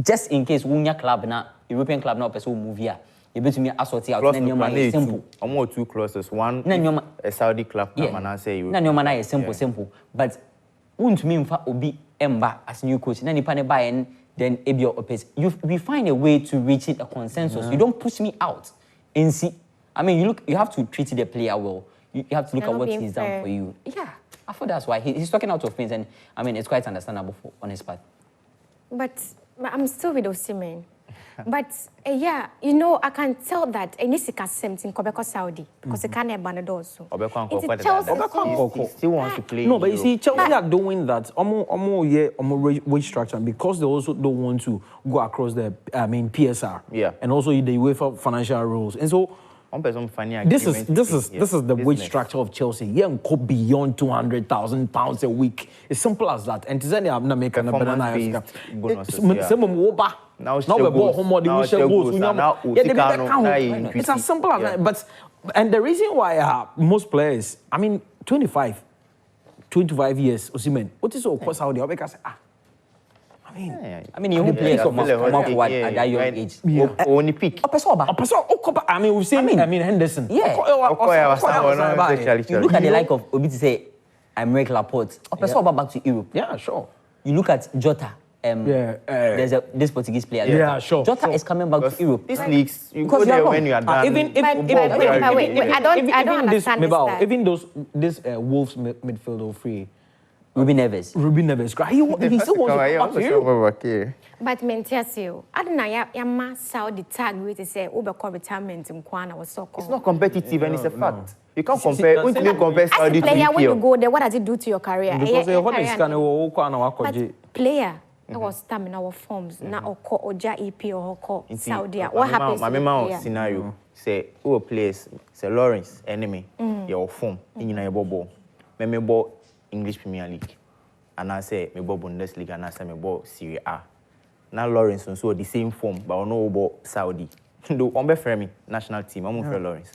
just in case Wunya club now, European club now person move here. You bet me assorted out and simple. Or 2 clauses. One a Saudi club and I say you. No man is simple. But won't mean for Obi Emba as new coach. Then you buy and then Ebio Opes. We find a way to reach a consensus. You don't push me out and see. I mean, you have to treat the player well. You have to look at what he's done for you. Yeah, I thought that's why he's talking out of things, and I mean, it's quite understandable on his part. But I'm still with Osimhen. But yeah, you know, I can tell that Enisika seems in Quebec Saudi because it can't ban it also. He still wants to play. No, but you see, Chelsea are doing that. Wage structure because they also don't want to go across the PSR. Yeah. And also the UEFA financial rules. And so this is the wage structure of Chelsea. Yeah, and go beyond £200,000 a week. It's simple as that. And today I'm not making a banana. Now we bought home it's as simple as that. But and the reason why most players, 25 years, Osimhen, what is so course how they because you play at that young age. Only pick. We've seen Henderson. Yeah. You look at the like of Obi to say American Laporte. Back to Europe. Yeah, sure. You look at Jota. There's this Portuguese player. Yeah, sure. Jota is coming back to Europe. These leagues, you go there when you are done. I don't understand this. Even this Wolves midfielder free. Ruben Neves. He still wants to come back to Europe. But Mentiasio, I don't know. Your Saudi tag with say Uber retirement in Kwana was so cool. It's not competitive and it's a fact. You can't compare. When you compare Saudi to player, when you go there, what does it do to your career? Because player. I was stamina or forms na oko oja EP or oko Saudi. What happens? My mama scenario say who plays say Lawrence enemy your form in your ball. Me ball English Premier League and I say me ball Bundesliga and I say me ball Serie A. Now Lawrence so the same form but no ball Saudi. Do on be frame national team I'm for Lawrence.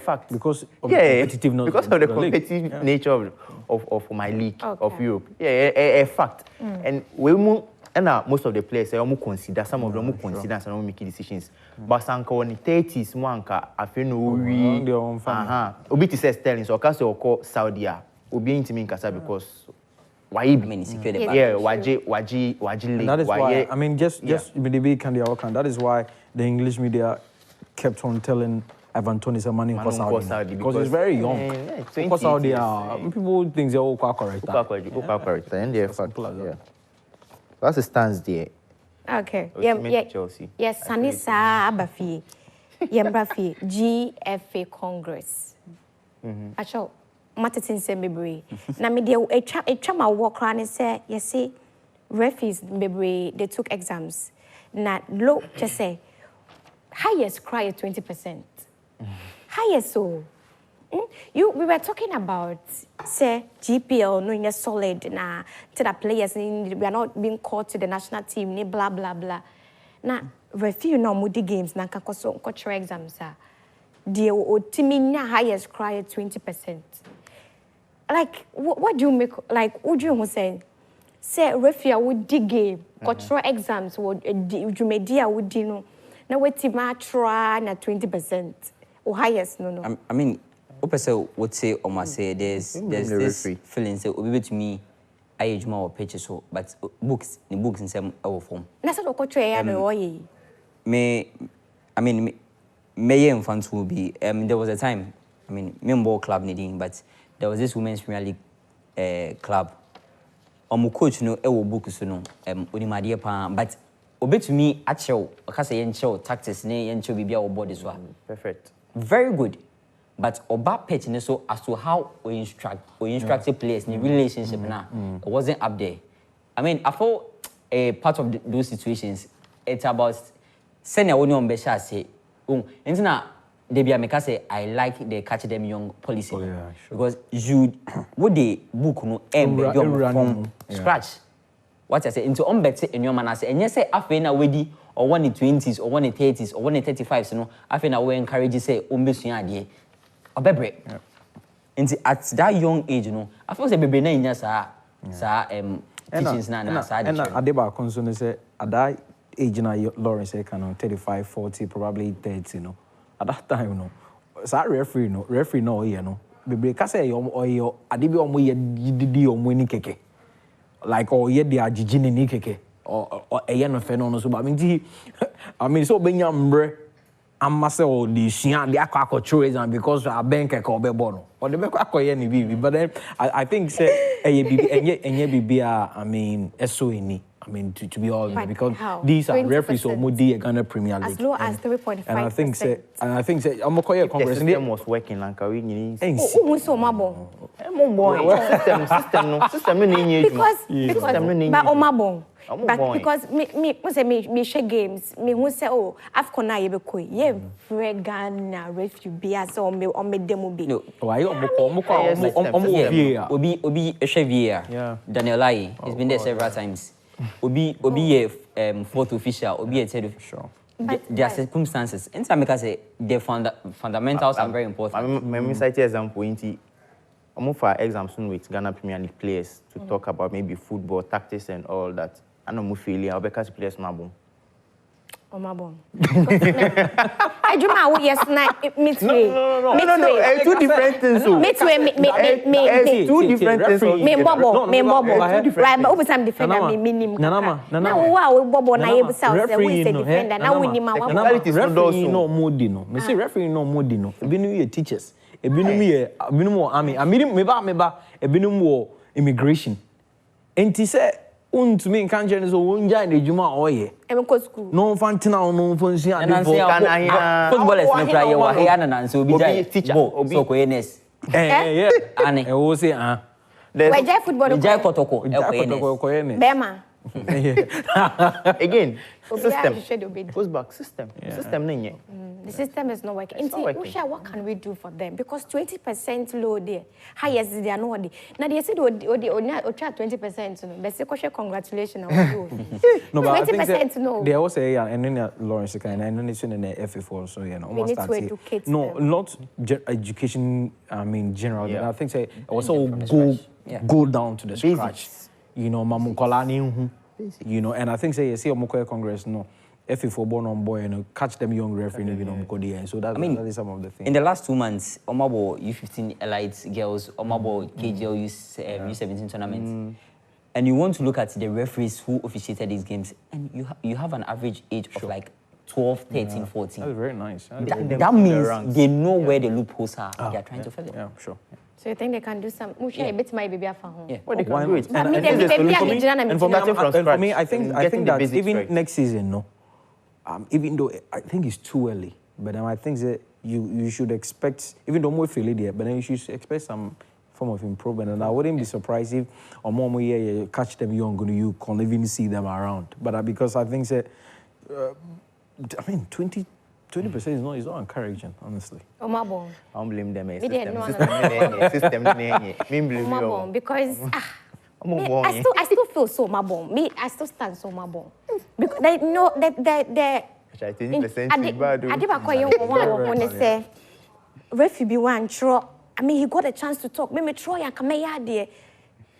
Fact because of the competitiveness because of the competitive nature of my league of Europe. A fact. And we most of the players they consider some of them consider some making decisions. But sanka on the 30s manka I feel no we Obi to say Sterling so cause you call Saudi Obi into me kasa because why secure the waji that is why just that is why the English media kept on telling Ivan Toney Samanni for Saudi because he's very young. For Saudi, people think they're all quite correct. And they're fact. That's the stance there. Okay. Chelsea. Yes, Sanisa Abafi. Yembrafi GFA Congress. Acho, Matatin Sembebre. Na media a chama walk around and say, you see, referees Bebre, they took exams. Na low just say highest cry 20%. Highest so. We were talking about say GPL knowing solid na to the players we are not being called to the national team ni blah blah blah. Na referee no mudi games na kakoso cultural exams the team highest cry 20%. Like what do you make like would you say referee would dig game cultural exams would you media would know na we team try na 20% or highest no. I mean Opesa would say or must say there's this feeling say obi to me I age more pictures so but books in some our form. Na so ko try ya no oye. Me infants will be there was a time me club needing but there was this women's Premier League club. Coach no book so no onimade pa but obi to me actual because yen show tactics ne yen show bibia o body so perfect. Very good. But oba pitch so as to how we instruct players in relationship now it wasn't up there. I mean, I thought a part of those situations it's about senior union besha say they be make say I like the catch them young policy because you would the book no young from scratch. What I say into unbet in your man I say and you say after na wedi or one in 20s or one in 30s or one in 35s you know after na we encourage you say ombesua ade obebre at that young age you know I feel say bebe na nya sa teachings na sa and adeba concern say at that age na Lawrence say can 35 40 probably 30 you know at that time you know sa referee no here no bebe ka say yo adebi omo ye didi omo ni keke like or ye dia jijini ni keke or eye no fe no so but I mean so benya mbre amma say o di sua de akọ tourism because a bank e ko be no or the be akọ ni bibi but then I think say eye bibi enye bibi I mean eso eni I mean, to be honest, But because how? these are 20%. referees or more the Ghana Premier League. As low as 3.5%. And I think say I'm going If the system was working, like we need. Who so mabon? System no need. Because but omabon. But because me share games, me who say oh Afcon na ye be koi ye Ghana refugee as on me demo be. No. why you Obi Eshevier. Yeah. Daniel Lai. He's been there several times. Obi fourth official. Obi a third official. There are circumstances. And some make say the fundamentals are very important. Me cite example inti. I'm for exams soon with Ghana Premier League players to talk about maybe football tactics and all that. I know more feeling. I'll be catch players mabon. Omabon. Ejuma wo yes na midway. No. Two different things. Midway me two different things. me bobo. Right, but over time defender me nim. Nana. Na wo bobo na ye busa say we say defender na we nim referee no modi no. Me say referee no modi no. Ebinu ye teachers. Ebinu mo army. Meba. Ebinu mo immigration. Enti say to me can't change so one giant the Juma oye. School. No fantina no fancy and football is no player wa here and so be teacher so ko yes. Yeah. Ani. E wo say We jai football. We jai kotoko. Bema. Again, system. Goes back system. System nanye. The system is not working. What can we do for them? Because 20% low there. Highest they are not. Now they said or try 20%. No, but say congratulations. No, but 20% no. They also say and then Lawrence kind and then it's in the FA4 so you know we need to educate them. Not education. I mean general. I think say also go down to the scratch. You know, Mamukolani, you know, and I think say you see Omokoye Congress, no, FA4 born on boy, you know, catch them young referee, you know, Mukodi, so that is some of the things. In the last 2 months, Omabo U15 elite girls, Omabo KGL U17 tournaments, and you want to look at the referees who officiated these games, and you have an average age of like 12, 13, 14. That's very nice. That means they know where the loopholes are. They are trying to fill it. Yeah, sure. So you think they can do some? A bit my baby at home. Yeah. Well, they can do it. And for me, I think that even right. next season, no, even though I think it's too early, but I think that you should expect, even though more feel it there, but then you should expect some form of improvement. And I wouldn't be surprised if or more you catch them young, you can't even see them around. But because I think that, 20% is not encouraging, honestly. Omabon. I don't blame them. System. Omabon, because I still feel so mabon. I still stand so mabon. Because they know that 20% I did one say refugee one tro. I mean he got a chance to talk. Maybe Troy and Kamaya there.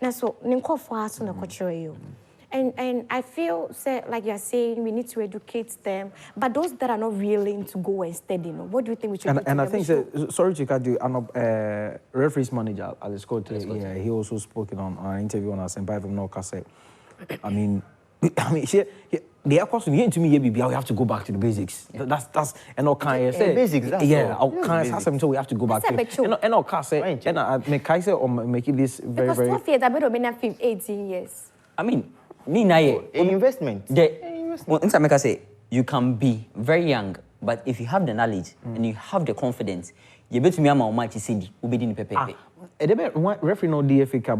Na so ninko for us na kochiro you. And I feel, like you're saying, we need to educate them. But those that are not willing to go and study, what do you think we should do? And I think, sorry to cut you, referee's manager, Alex Scott, he also spoke on an interview on our Senpai from Norca said, I mean, the air question here to me, we have to go back to the basics. Yeah. That's and all kind of say basics. That's so we have to go back to. And all kind say, and I make I say or make it this very because 12 years, I better been 18 years. I mean. Investment. Insameka say you can be very young, but if you have the knowledge and you have the confidence, you bet me ama match city ubedi ni pepe. Referee no DFA Cup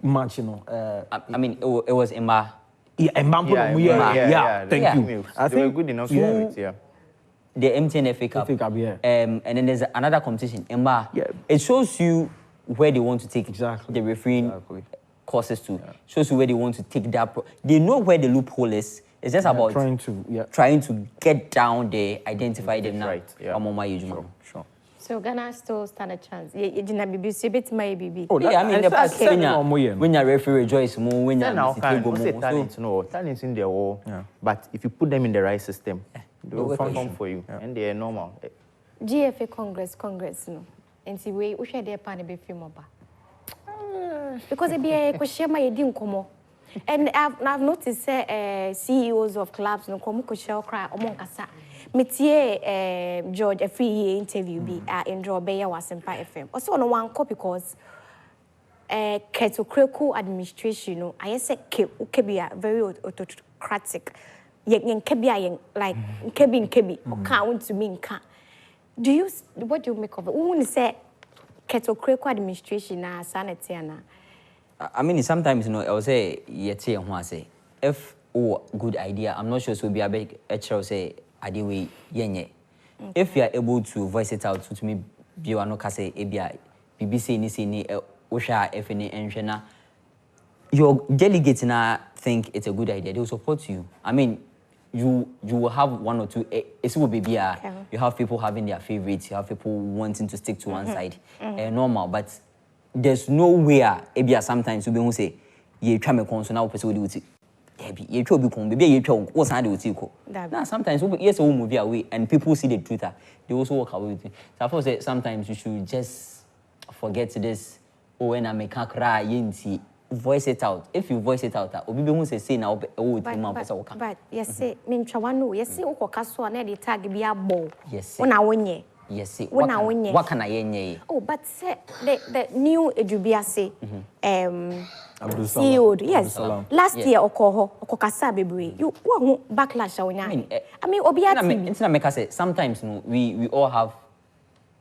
match, you know. I mean it was Emma. Yeah. Thank you. I think they were good enough to do it. Yeah. The MTN FA Cup. Yeah. And then there's another competition, Emma. Yeah. It shows you where they want to take the refereeing. Courses to shows you where they want to take that. They know where the loophole is. It's just about trying to get down there, identify them now. Right. Yeah. Sure. So Ghana still stand a chance. You didn't BBC, bit my baby. Oh, yeah. I mean, the past when you referee rejoice more, when you talent, talent in their wall. But if you put them in the right system, they will come for you, and they are normal. GFA Congress, no. And see we share their pan be film over. Because it be a question my didn't come. And I've noticed CEOs of clubs no come ko cry among kasa. Metie George a free interview be in draw be ya Wasempa FM. Also no one copy because ketokraku administration no I say kebia very autocratic yen kebia yen like kebi account to me nka do you what do you make of it who say ketokraku administration na sanity na I mean sometimes I will say yet say if good idea I'm not sure so be a big say adiwe yenye if you are able to voice it out to me be no ka say ebia BBC ni Osha FNA and your delegates now think it's a good idea. They will support you. I mean, you will have one or two. It will be you have people having their favorites. You have people wanting to stick to one side. Normal, but there's nowhere. Ebia sometimes you be say you try me console now person will do it. You try be come baby you try what's hand will take. Now sometimes yes we move away and people see the truth. They also walk away with it. So I say sometimes you should just forget this. When I make a cry, you voice it out. If you voice it out, obi be who say now but yes say me ntwano yes say ukokaso na dey tag bi abo yes una wonye yes what can I yenye oh but say the new edubiase CEO yes last year okokasa bebre you who backlash I mean obi it's not make us say sometimes we all have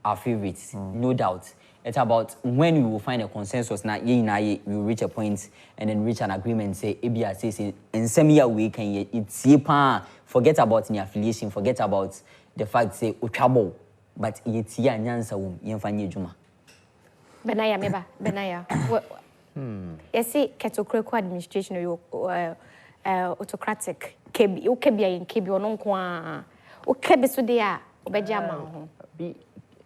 our favorites no doubt. It's about when we will find a consensus. Now, we will reach a point and then reach an agreement. Say, ABR says, in some year we can it's forget about the affiliation, forget about the fact say trouble, but it's ya nyansa yemfanye juma. Benaya meba benaya. You see, ketokraku administration you autocratic. Kebi in kebi ononkwa. O kebi so dia obejama ho.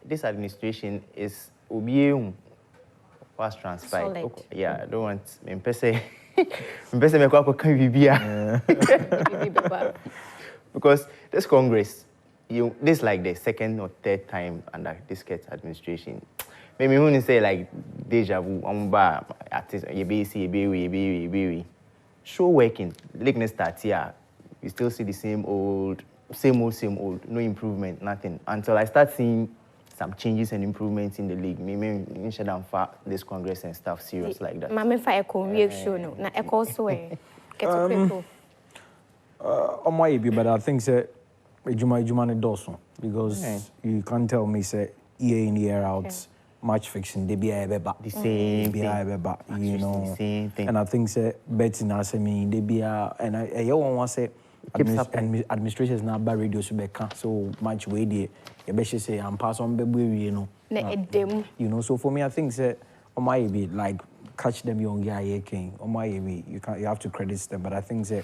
This administration is Obium was transpired. Okay. Yeah, I don't want Mpese because this Congress, this like the second or third time under this administration. Maybe when you say like deja vu, show working. Like start here, you still see the same old, no improvement, nothing. Until I start seeing some changes and improvements in the league. Maybe we should this Congress and stuff serious like that. Mama fa echo reaction no na echo so ketokraku. Maybe, but I think say Juma doesn't because you can't tell me say year in year out match fixing they be the same you know the same thing. And I think say betting as I mean they be and I want say administration is now by radio so much way there. You say I'm pass on baby, you know. You know, so for me I think say be like catch them young guy king. You have to credit them, but I think say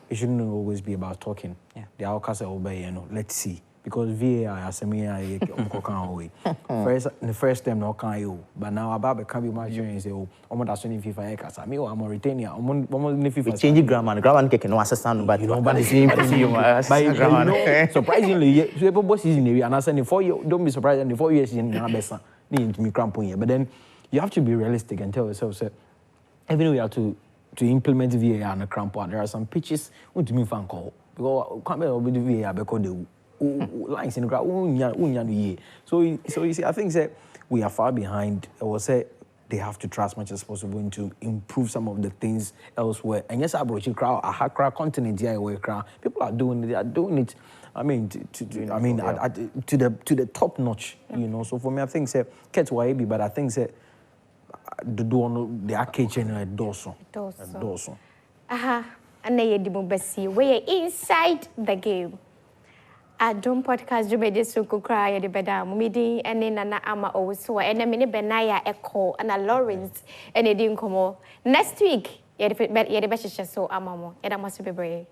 it shouldn't always be about talking. Yeah. The outcast obey, you know, let's see. Because VAR as a me away. The first time no can you, but now about can be my and say, oh, that's only FIFA Ekasa. Me or Mauritania, FIFA. Change grammar can no assassin, but you know, but the same thing. Surprisingly, so is in the and I said in 4 years, don't be surprised in 4 years in Nabesa, need to me crampon here. But then you have to be realistic and tell yourself, say, even though you have to implement VAR and a crampon, there are some pitches which me fan call. Because can't be with the VAR because they lines in the ground. So you see, I think that we are far behind. I will say they have to try as much as possible to improve some of the things elsewhere. And yes, I brought you crowd, a crowd continent here where crowd people are doing it. They are doing it. I mean, to the top notch. You know. So for me, I think that Ket Waibi, but I think that the arcade channel Dawson. Aha, and they we're inside the game. I don't podcast Jumede Suku cry the bedam, meeting and then Nana Ama also, and a mini Benaya Echo and a Lawrence and a Dinkomo. Next week, yet the best so Amamo, and I must be brave.